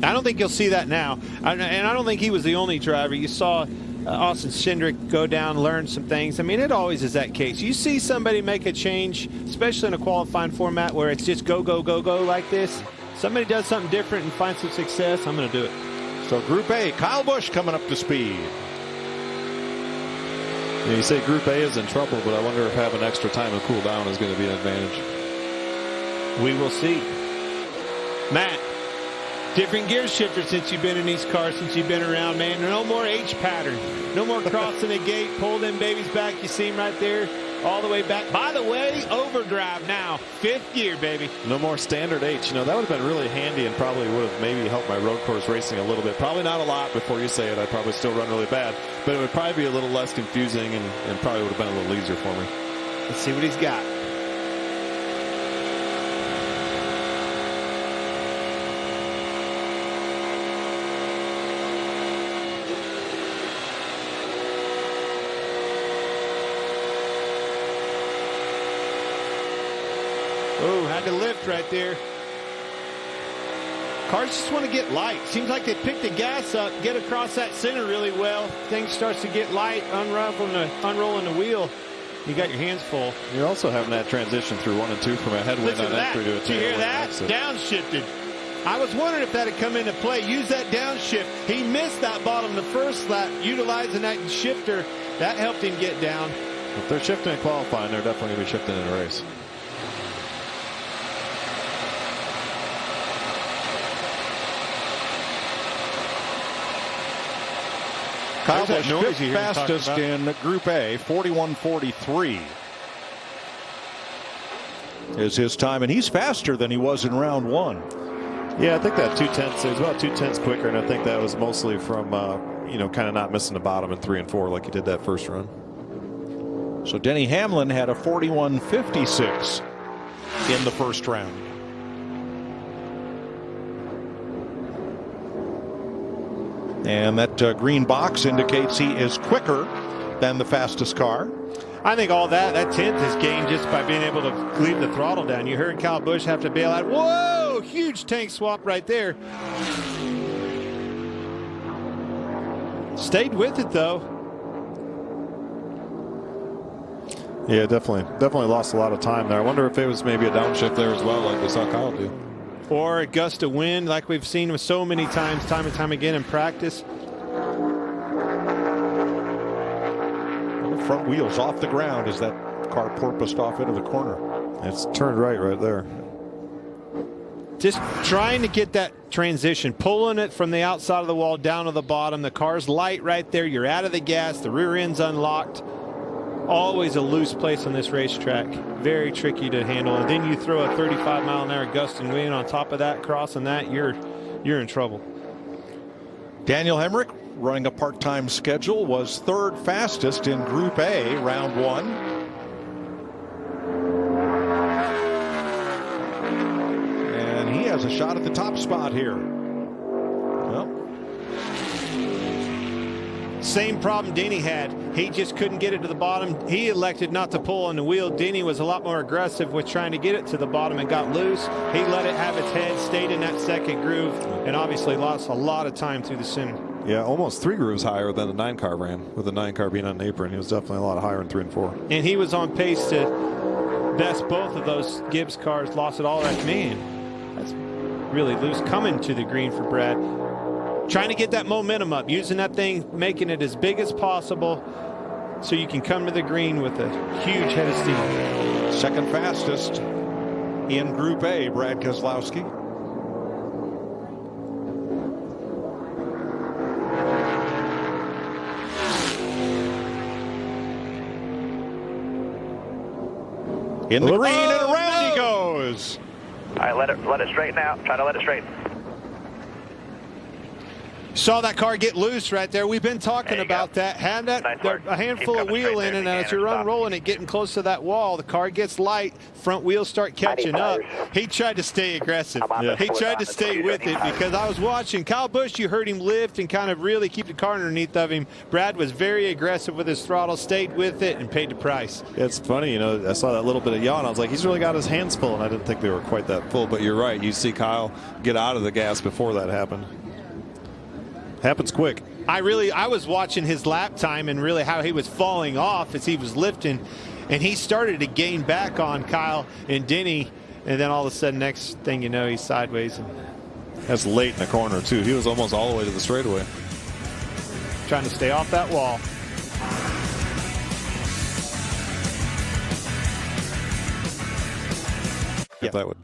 I don't think you'll see that now. And I don't think he was the only driver. You saw Austin Cindric go down, learn some things. I mean, it always is that case. You see somebody make a change, especially in a qualifying format where it's just go, go, go, go like this. Somebody does something different and finds some success, I'm going to do it. So Group A, Kyle Busch coming up to speed. Yeah, you say Group A is in trouble, but I wonder if having extra time to cool down is going to be an advantage. We will see. Matt, different gear shifter since you've been in these cars, since you've been around, man. No more H pattern. No more crossing the gate. Pull them babies back. You see them right there. All the way back. By the way, overdrive now. 5th gear, baby. No more standard H. You know, that would have been really handy and probably would have maybe helped my road course racing a little bit. Probably not a lot before you say it. I'd probably still run really bad. But it would probably be a little less confusing and probably would have been a little easier for me. Let's see what he's got. Oh, had to lift right there. Cars just want to get light. Seems like they pick the gas up, get across that center really well. Things starts to get light, unrolling the wheel. You got your hands full. You're also having that transition through 1 and 2 from a headwind on entry to a tailwind. Did you hear that? Downshifted. I was wondering if that had come into play. Use that downshift. He missed that bottom the first lap, utilizing that shifter. That helped him get down. If they're shifting in qualifying, they're definitely going to be shifting in a race. Kyle Busch, 5th fastest in Group A, 41.43 is his time, and he's faster than he was in round 1. Yeah, I think that 2/10, it was about 2/10 quicker, and I think that was mostly from, kind of not missing the bottom in 3 and 4 like he did that first run. So Denny Hamlin had a 41.56 in the first round. And that green box indicates he is quicker than the fastest car. I think all that 10th is gained just by being able to leave the throttle down. You heard Kyle Busch have to bail out. Whoa, huge tank swap right there. Stayed with it, though. Yeah, definitely lost a lot of time there. I wonder if it was maybe a downshift there as well, like we saw Kyle do. Or a gust of wind like we've seen with so many times, time and time again in practice. The front wheel's off the ground as that car porpoised off into the corner. It's turned right there. Just trying to get that transition, pulling it from the outside of the wall down to the bottom. The car's light right there. You're out of the gas. The rear end's unlocked. Always a loose place on this racetrack. Very tricky to handle. And then you throw a 35-mile-an-hour gust and wind on top of that, crossing that, you're in trouble. Daniel Hemrick, running a part-time schedule, was 3rd fastest in Group A, round 1. And he has a shot at the top spot here. Well, same problem Denny had. He just couldn't get it to the bottom. He elected not to pull on the wheel. Denny was a lot more aggressive with trying to get it to the bottom and got loose. He let it have its head, stayed in that second groove, and obviously lost a lot of time through the center. Yeah, almost 3 grooves higher than the 9 car ran, with the 9 car being on an apron. He was definitely a lot higher in 3 and 4. And he was on pace to best both of those Gibbs cars. Lost it all right. Man, that's really loose. Coming to the green for Brad. trying to get that momentum up, using that thing, making it as big as possible so you can come to the green with a huge head of steam. Second fastest in Group A, Brad Keselowski. In the green and around he goes. All right, let it straighten out. Try to let it straighten. Saw that car get loose right there. We've been talking about that. Have that a handful of wheel in, and as you're unrolling it, getting close to that wall, the car gets light. Front wheels start catching up. He tried to stay aggressive. He tried to stay with it because I was watching Kyle Busch. You heard him lift and kind of really keep the car underneath of him. Brad was very aggressive with his throttle, stayed with it, and paid the price. It's funny, you know, I saw that little bit of yawn. I was like, he's really got his hands full, and I didn't think they were quite that full. But you're right. You see Kyle get out of the gas before that happened. Happens quick. I was watching his lap time and really how he was falling off as he was lifting, and he started to gain back on Kyle and Denny, and then all of a sudden, next thing you know, he's sideways. And that's late in the corner too. He was almost all the way to the straightaway, trying to stay off that wall. Yeah, that would.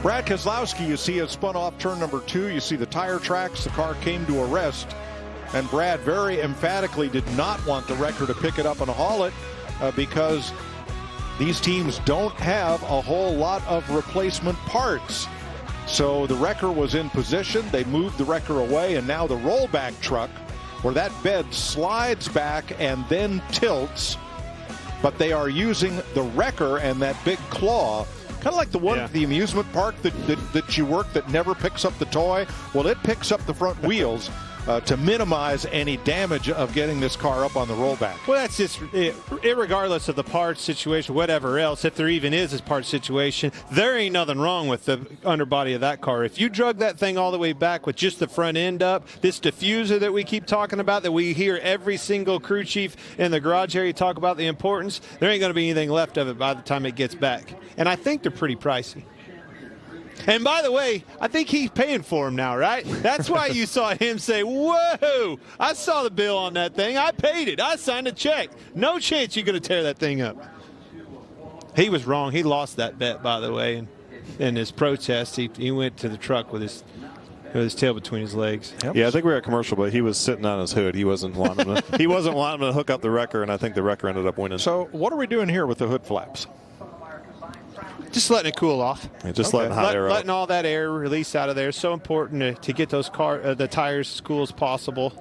Brad Keselowski, you see, has spun off turn number 2. You see the tire tracks. The car came to a rest. And Brad very emphatically did not want the wrecker to pick it up and haul it because these teams don't have a whole lot of replacement parts. So the wrecker was in position. They moved the wrecker away, and now the rollback truck, where that bed slides back and then tilts, but they are using the wrecker and that big claw, kind of like the one at the amusement park that you work that never picks up the toy. Well, it picks up the front wheels to minimize any damage of getting this car up on the rollback. Well, that's just irregardless of the parts situation, whatever else, if there even is a parts situation, there ain't nothing wrong with the underbody of that car. If you drug that thing all the way back with just the front end up, this diffuser that we keep talking about, that we hear every single crew chief in the garage area talk about the importance, there ain't going to be anything left of it by the time it gets back. And I think they're pretty pricey. And by the way, I think he's paying for them now, right? That's why you saw him say, whoa, I saw the bill on that thing. I paid it. I signed a check. No chance you're going to tear that thing up. He was wrong. He lost that bet, by the way. And in his protest, he went to the truck with his tail between his legs. Yeah, I think we were at commercial, but he was sitting on his hood. He wasn't wanting to hook up the wrecker, and I think the wrecker ended up winning. So what are we doing here with the hood flaps? Just letting it cool off. Yeah, just letting hot air out. Letting all that air release out of there. It's so important to get those the tires as cool as possible.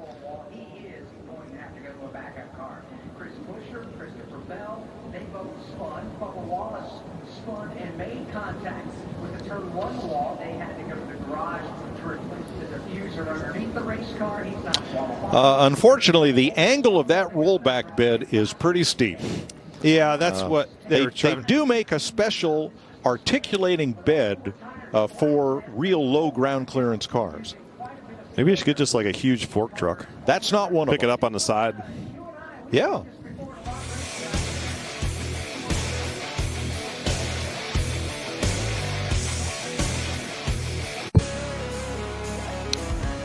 Unfortunately, the angle of that rollback bed is pretty steep. Yeah, that's what they do make a special articulating bed for real low ground clearance cars. Maybe you should get just like a huge fork truck. That's not one of them. Pick it up on the side. Yeah.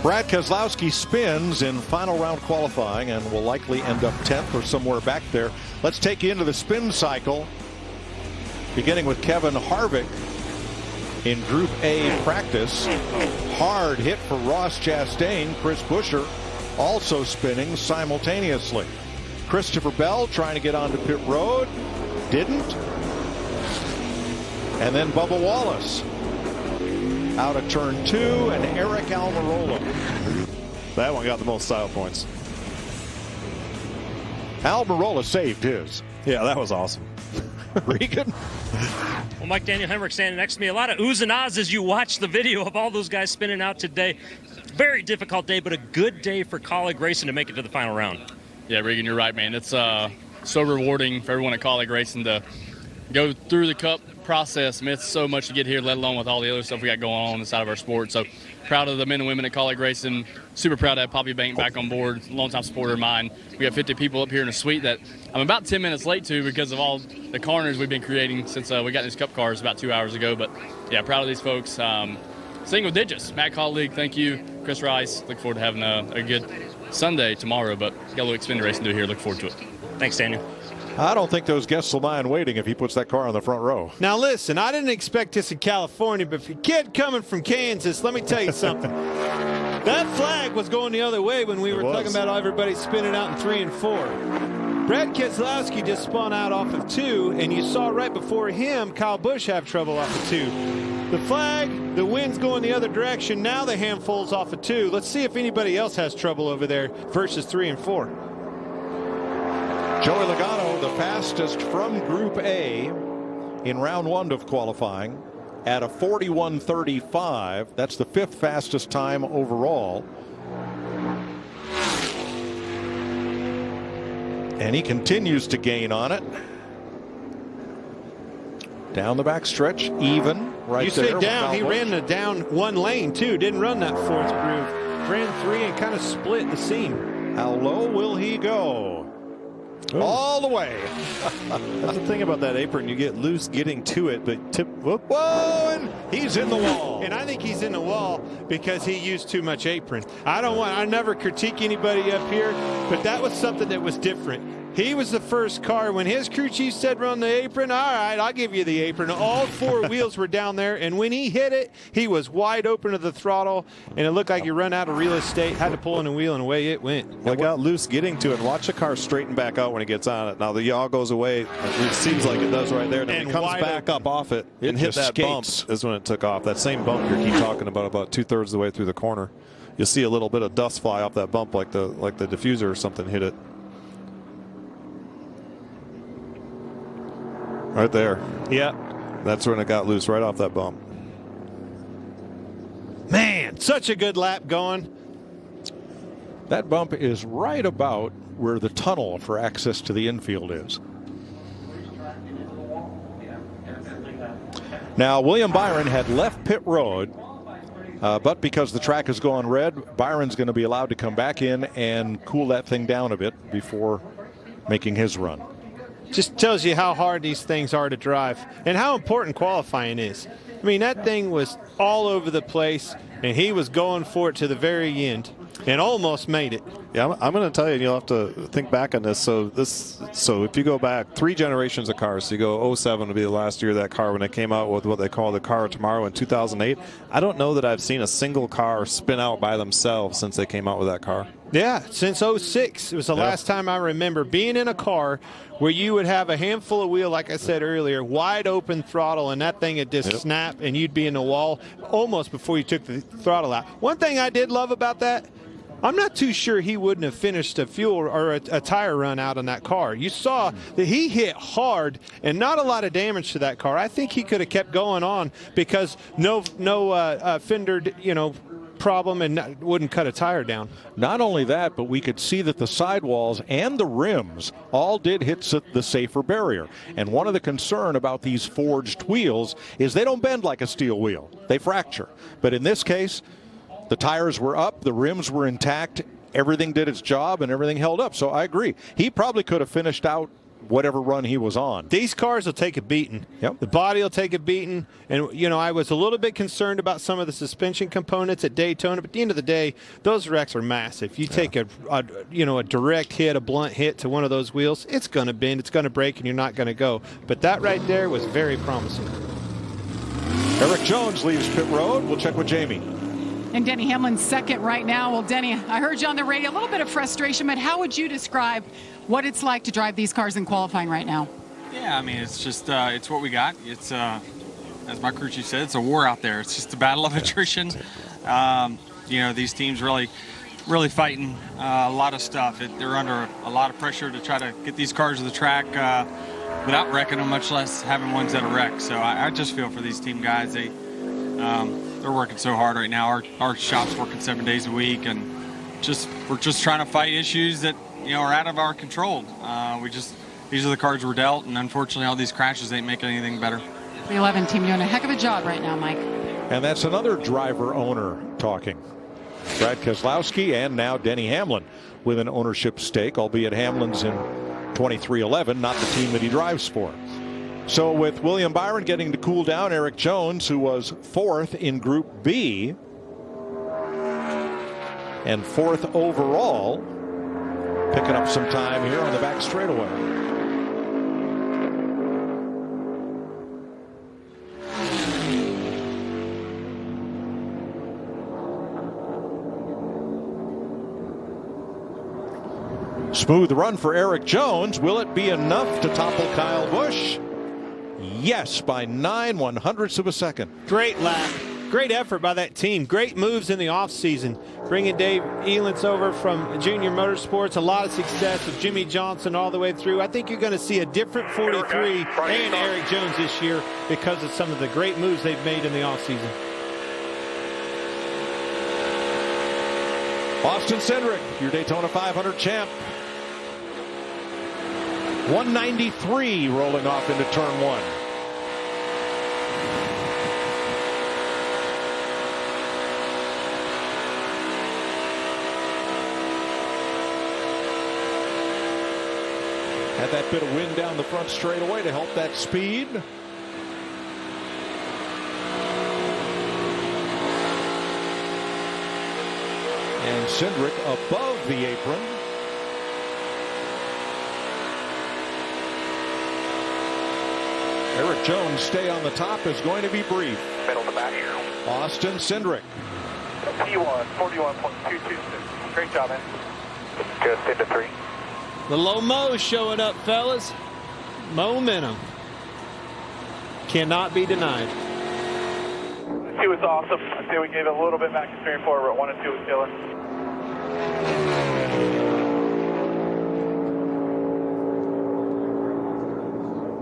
Brad Keselowski spins in final round qualifying and will likely end up 10th or somewhere back there. Let's take you into the spin cycle, beginning with Kevin Harvick in Group A practice. Hard hit for Ross Chastain. Chris Buescher also spinning simultaneously. Christopher Bell trying to get onto pit road. Didn't. And then Bubba Wallace out of turn 2, and Eric Almirola. That one got the most style points. Almirola saved his. Yeah, that was awesome. Regan? Well, Mike Daniel Hemrick standing next to me. A lot of oohs and ahs as you watch the video of all those guys spinning out today. Very difficult day, but a good day for Colleague Racing to make it to the final round. Yeah, Regan, you're right, man. It's so rewarding for everyone at Colleague Racing to go through the Cup process. I mean, it's so much to get here, let alone with all the other stuff we got going on inside of our sport. So proud of the men and women at Colleague Racing. Super proud to have Poppy Bank back on board, longtime supporter of mine. We have 50 people up here in a suite that I'm about 10 minutes late to because of all the carnage we've been creating since we got these Cup cars about 2 hours ago. But yeah, proud of these folks. single digits. Matt colleague, thank you. Chris Rice, look forward to having a good Sunday tomorrow, but got a little Xfinity racing to do here. Look forward to it. Thanks, Daniel. I don't think those guests will mind waiting if he puts that car on the front row. Now listen, I didn't expect this in California, but for a kid coming from Kansas, let me tell you something. That flag was going the other way when we were talking about everybody spinning out in 3 and 4. Brad Keselowski just spun out off of 2, and you saw right before him Kyle Busch have trouble off of 2. The flag, the wind's going the other direction. Now the handful's off of 2. Let's see if anybody else has trouble over there versus 3 and 4. Joey Logano, the fastest from Group A in round 1 of qualifying at a 41.35. That's the 5th fastest time overall. And he continues to gain on it. Down the back stretch, even right you there. You say down, he ran the down 1 lane too, didn't run that 4th groove. Ran 3 and kind of split the seam. How low will he go? Ooh. All the way. That's the thing about that apron. You get loose getting to it, but whoa, and he's in the wall. And I think he's in the wall because he used too much apron. I never critique anybody up here, but that was something that was different. He was the first car when his crew chief said run the apron. All right, I'll give you the apron. All 4 wheels were down there, and when he hit it, he was wide open to the throttle, and it looked like he ran out of real estate, had to pull in the wheel, and away it went. Well, got loose getting to it. Watch the car straighten back out when he gets on it. Now the yaw goes away. It seems like it does right there. And it comes back up off it and hit that bump is when it took off. That same bump you keep talking about 2/3 of the way through the corner. You'll see a little bit of dust fly off that bump like the diffuser or something hit it. Right there. Yeah. That's when it got loose, right off that bump. Man, such a good lap going. That bump is right about where the tunnel for access to the infield is. Now, William Byron had left pit road, but because the track is going red, Byron's going to be allowed to come back in and cool that thing down a bit before making his run. Just tells you how hard these things are to drive and how important qualifying is. I mean, that thing was all over the place, and he was going for it to the very end and almost made it. Yeah, I'm going to tell you, you'll have to think back on this. So if you go back 3 generations of cars, so you go 07 would be the last year of that car when they came out with what they call the car of tomorrow in 2008. I don't know that I've seen a single car spin out by themselves since they came out with that car. Yeah, since 06. It was the last time I remember being in a car where you would have a handful of wheel, like I said earlier, wide open throttle, and that thing would just snap, and you'd be in the wall almost before you took the throttle out. One thing I did love about that, I'm not too sure he wouldn't have finished a fuel or a tire run out on that car. You saw that he hit hard and not a lot of damage to that car. I think he could have kept going on because no fender, problem and wouldn't cut a tire down. Not only that, but we could see that the sidewalls and the rims all did hit the safer barrier. And one of the concern about these forged wheels is they don't bend like a steel wheel. They fracture. But in this case, the tires were up, the rims were intact, everything did its job, and everything held up. So I agree. He probably could have finished out whatever run he was on. These cars will take a beating. Yep. The body will take a beating. And, I was a little bit concerned about some of the suspension components at Daytona, but at the end of the day, those wrecks are massive. You take a direct hit, a blunt hit to one of those wheels, it's going to bend, it's going to break, and you're not going to go. But that right there was very promising. Eric Jones leaves pit road. We'll check with Jamie. And Denny Hamlin's second right now. Well, Denny, I heard you on the radio, a little bit of frustration, but how would you describe what it's like to drive these cars in qualifying right now? Yeah, I mean, it's just, it's what we got. It's, as my crew chief said, it's a war out there. It's just a battle of attrition. These teams really fighting a lot of stuff. They're under a lot of pressure to try to get these cars to the track without wrecking them, much less having ones that are wrecked. So I just feel for these team guys. They're working so hard right now. Our shop's working 7 days a week, and we're just trying to fight issues that are out of our control. These are the cards we're dealt, and unfortunately, all these crashes ain't making anything better. 311 team doing a heck of a job right now, Mike. And that's another driver owner talking. Brad Keselowski and now Denny Hamlin with an ownership stake, albeit Hamlin's in 2311, not the team that he drives for. So with William Byron getting to cool down, Eric Jones, who was 4th in Group B and 4th overall, picking up some time here on the back straightaway. Smooth run for Eric Jones. Will it be enough to topple Kyle Busch? Yes, by 9/100ths of a second. Great lap. Great effort by that team. Great moves in the offseason. Bringing Dave Elentz over from Junior Motorsports. A lot of success with Jimmy Johnson all the way through. I think you're going to see a different 43 and Eric Jones this year because of some of the great moves they've made in the offseason. Austin Cindric, your Daytona 500 champ. 193 rolling off into turn 1. Had that bit of wind down the front straightaway to help that speed. And Cindric above the apron. Eric Jones stay on the top is going to be brief. Middle to back. Austin Cindric. P1 41.226. Great job, man. Just into 3. The low mo showing up, fellas. Momentum cannot be denied. He was awesome. I say we gave it a little bit back to steering forward, but 1 and 2 was killing.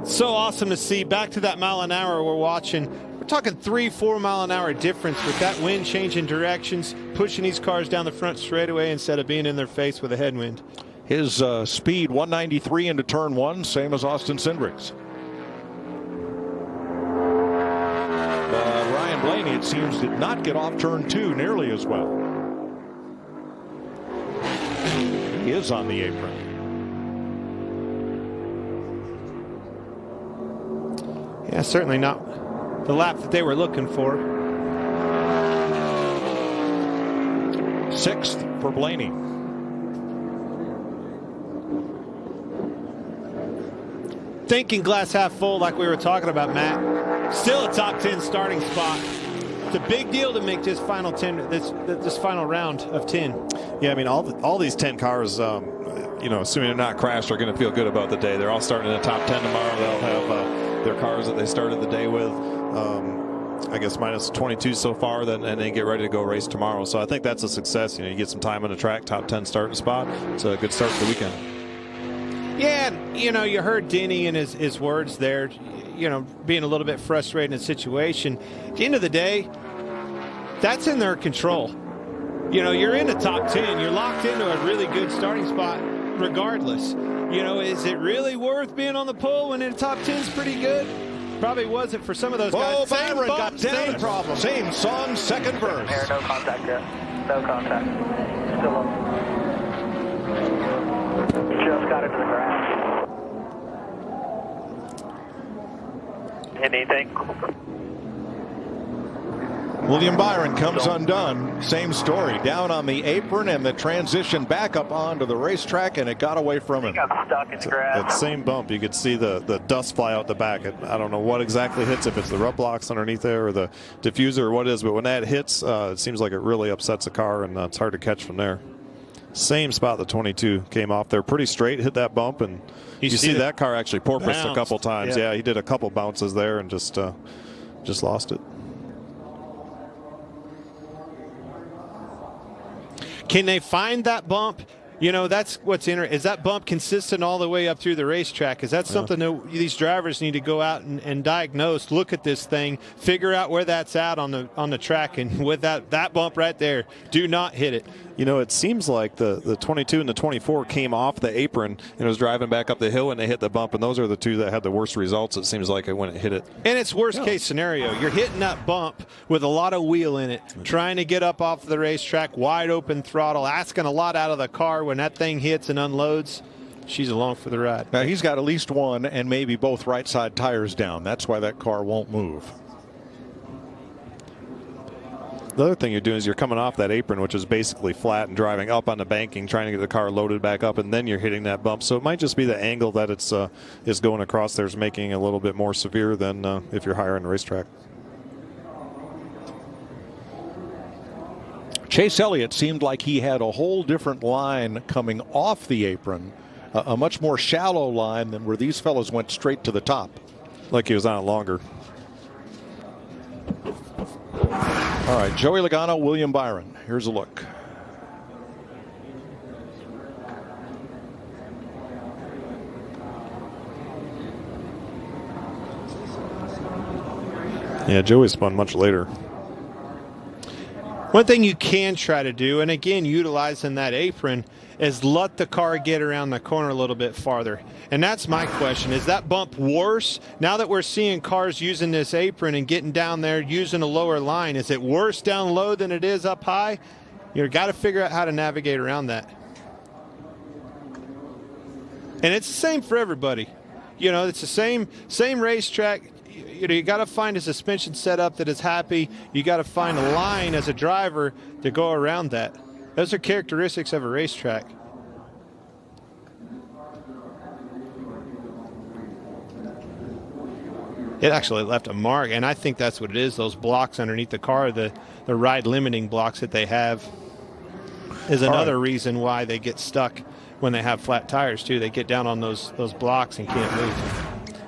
So awesome to see. Back to that mile an hour we're watching. We're talking 3-4 mile an hour difference with that wind changing directions, pushing these cars down the front straightaway instead of being in their face with a headwind. His speed 193 into turn 1, same as Austin Cindric's. Ryan Blaney, it seems, did not get off turn 2 nearly as well. He is on the apron. Yeah, certainly not the lap that they were looking for. 6th for Blaney. Thinking glass half full like we were talking about, Matt. Still a top 10 starting spot. It's a big deal to make this final 10, this final round of 10. Yeah, I mean, all these 10 cars, you know, assuming they're not crashed, are going to feel good about the day. They're all starting in the top 10 tomorrow. They'll have their cars that they started the day with. I guess minus 22 so far, and then get ready to go race tomorrow. So I think that's a success. You know, you get some time on the track, top 10 starting spot. It's a good start to the weekend. Yeah, you know, you heard Denny and his words there, you know, being a little bit frustrated in the situation. At the end of the day, that's in their control. You know, you're in the top 10. You're locked into a really good starting spot regardless. You know, is it really worth being on the pole when in the top 10 is pretty good? Probably wasn't for some of those guys. Oh, Byron got down. Same problem. Same song, second verse. Air, no contact yet. No contact. Still up. Just got into the grass. Anything? William Byron comes undone. Same story. Down on the apron and the transition back up onto the racetrack, and it got away from him. He got stuck in the grass. That same bump, you could see the dust fly out the back. I don't know what exactly hits, if it's the rut blocks underneath there or the diffuser or what it is, but when that hits, it seems like it really upsets the car, and it's hard to catch from there. Same spot the 22 came off there. Pretty straight, hit that bump, and you see that car actually porpoised a couple times. Yeah, he did a couple bounces there and just lost it. Can they find that bump? You know, that's what's interesting. Is that bump consistent all the way up through the racetrack? Is that something that these drivers need to go out and diagnose, look at this thing, figure out where that's at on the track, and with that bump right there, do not hit it. You know, it seems like the 22 and the 24 came off the apron and was driving back up the hill when they hit the bump, and those are the two that had the worst results, it seems like, when it hit it. And it's worst case scenario. You're hitting that bump with a lot of wheel in it, trying to get up off the racetrack, wide open throttle, asking a lot out of the car when that thing hits and unloads. she's along for the ride. Now he's got at least one and maybe both right side tires down. That's why that car won't move. The other thing you're doing is you're coming off that apron, which is basically flat, and driving up on the banking, trying to get the car loaded back up, and then you're hitting that bump. So it might just be the angle that it's is going across there is making it a little bit more severe than if you're higher on the racetrack. Chase Elliott seemed like he had a whole different line coming off the apron, a much more shallow line than where these fellows went straight to the top. Like he was on it longer. All right, Joey Logano, William Byron. Here's a look. Yeah, Joey spun much later. One thing you can try to do, and again, utilizing that apron, is let the car get around the corner a little bit farther. And that's my question. Is that bump worse? Now that we're seeing cars using this apron and getting down there using a lower line, is it worse down low than it is up high? You've got to figure out how to navigate around that. And it's the same for everybody. You know, it's the same racetrack. You got to find a suspension setup that is happy. You got to find a line as a driver to go around that. Those are characteristics of a racetrack. It actually left a mark, and I think that's what it is. Those blocks underneath the car, the ride limiting blocks that they have, is another reason why they get stuck when they have flat tires too. They get down on those blocks and can't move.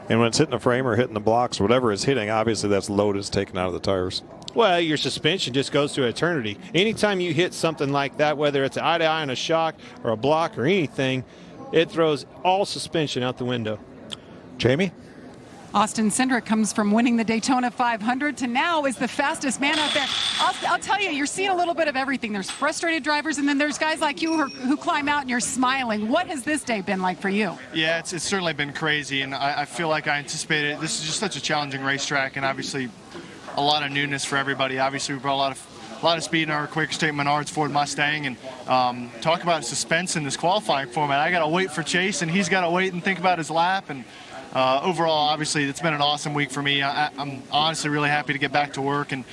And when it's hitting the frame or hitting the blocks, whatever is hitting, obviously that's load is taken out of the tires. Well, your suspension just goes to eternity. Anytime you hit something like that, whether it's an eye-to-eye on a shock or a block or anything, it throws all suspension out the window. Jamie? Austin Cindric comes from winning the Daytona 500 to now is the fastest man out there. I'll tell you, you're seeing a little bit of everything. There's frustrated drivers, and then there's guys like you who climb out and you're smiling. What has this day been like for you? Yeah, it's certainly been crazy, and I feel like I anticipated it. This is just such a challenging racetrack, and obviously a lot of newness for everybody. Obviously, we brought a lot of speed in our quick state Menards Ford Mustang, and talk about suspense in this qualifying format. I got to wait for Chase, and he's got to wait and think about his lap, and overall, obviously, it's been an awesome week for me. I'm honestly really happy to get back to work and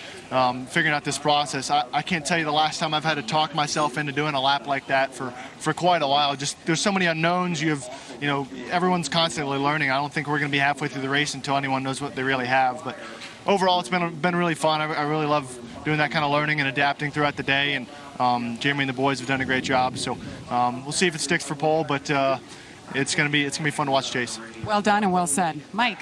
figuring out this process. I can't tell you the last time I've had to talk myself into doing a lap like that for quite a while. Just there's so many unknowns. Everyone's constantly learning. I don't think we're going to be halfway through the race until anyone knows what they really have. But overall, it's been really fun. I really love doing that kind of learning and adapting throughout the day. And Jeremy and the boys have done a great job. So we'll see if it sticks for pole, but. It's gonna be fun to watch Chase. Well done and well said, Mike.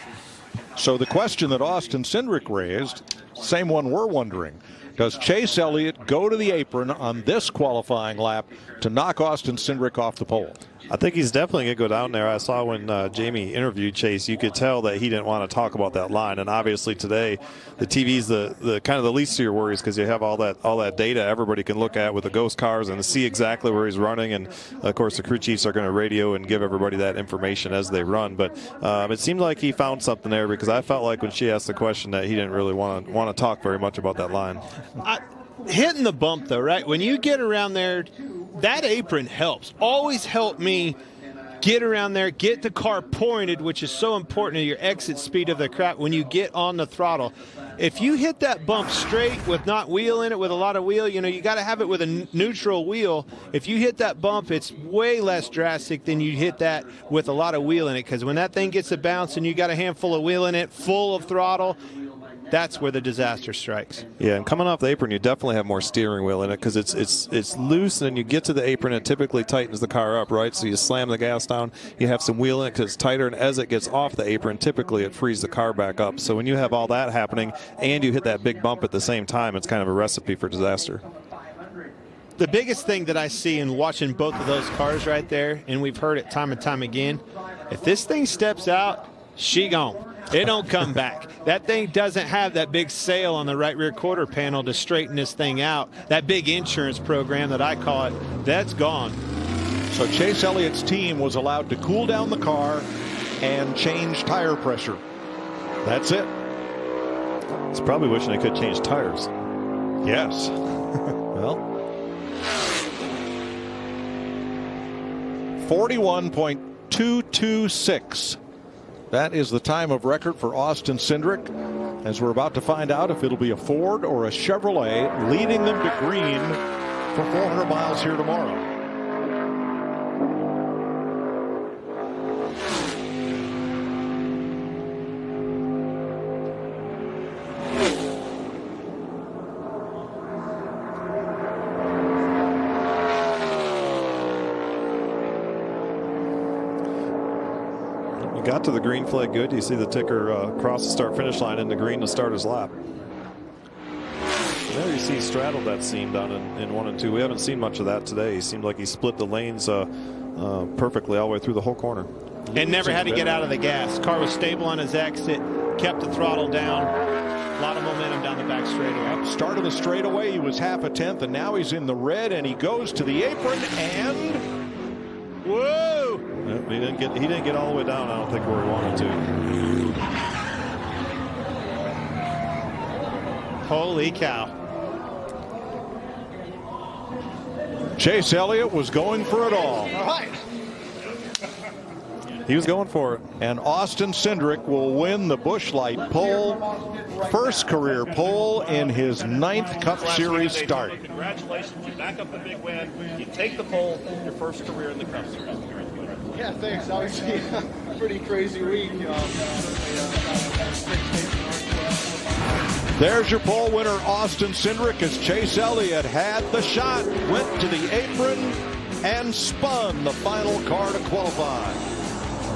So the question that Austin Cindric raised, same one we're wondering: does Chase Elliott go to the apron on this qualifying lap to knock Austin Cindric off the pole? I think he's definitely going to go down there. I saw when Jamie interviewed Chase, you could tell that he didn't want to talk about that line. And obviously today, the TV's the kind of the least of your worries because you have all that data everybody can look at with the ghost cars and see exactly where he's running. And of course, the crew chiefs are going to radio and give everybody that information as they run. But it seemed like he found something there because I felt like when she asked the question that he didn't really want to talk very much about that line. Hitting the bump though, right? When you get around there, that apron helps. Always helped me get around there, get the car pointed, which is so important to your exit speed of the crap when you get on the throttle. If you hit that bump straight with not wheel in it, with a lot of wheel, you got to have it with a neutral wheel. If you hit that bump, it's way less drastic than you hit that with a lot of wheel in it, because when that thing gets a bounce and you got a handful of wheel in it, full of throttle, that's where the disaster strikes. Yeah, and coming off the apron, you definitely have more steering wheel in it because it's loose, and then you get to the apron, it typically tightens the car up, right? So you slam the gas down, you have some wheel in it because it's tighter, and as it gets off the apron, typically it frees the car back up. So when you have all that happening and you hit that big bump at the same time, it's kind of a recipe for disaster. The biggest thing that I see in watching both of those cars right there, and we've heard it time and time again, if this thing steps out, she gone. It don't come back. That thing doesn't have that big sail on the right rear quarter panel to straighten this thing out. That big insurance program that I call it, that's gone. So Chase Elliott's team was allowed to cool down the car and change tire pressure. That's it. He's probably wishing he could change tires. Yes. Well, 41.2 2:26. That is the time of record for Austin Cindric, as we're about to find out if it'll be a Ford or a Chevrolet leading them to green for 400 miles here tomorrow. Got to the green flag good. You see the ticker cross the start finish line into green to start his lap. There you see he straddled that seam down in 1 and 2. We haven't seen much of that today. He seemed like he split the lanes perfectly all the way through the whole corner. And never had to get out of the gas. Car was stable on his exit, kept the throttle down. A lot of momentum down the back straightaway. Start of the straightaway, he was half a tenth, and now he's in the red, and he goes to the apron, and whoa! He didn't get all the way down, I don't think, where he wanted to. Holy cow. Chase Elliott was going for it all. All right. He was going for it. And Austin Cindric will win the Busch Light pole, first career pole in his 9th Cup Series start. Congratulations, you back up the big win. You take the pole, your first career in the Cup Series. Yeah, thanks. Obviously, pretty crazy week. There's your pole winner, Austin Cindric, as Chase Elliott had the shot, went to the apron, and spun the final car to qualify.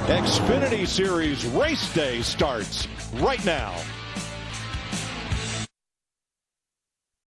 Xfinity Series race day starts right now.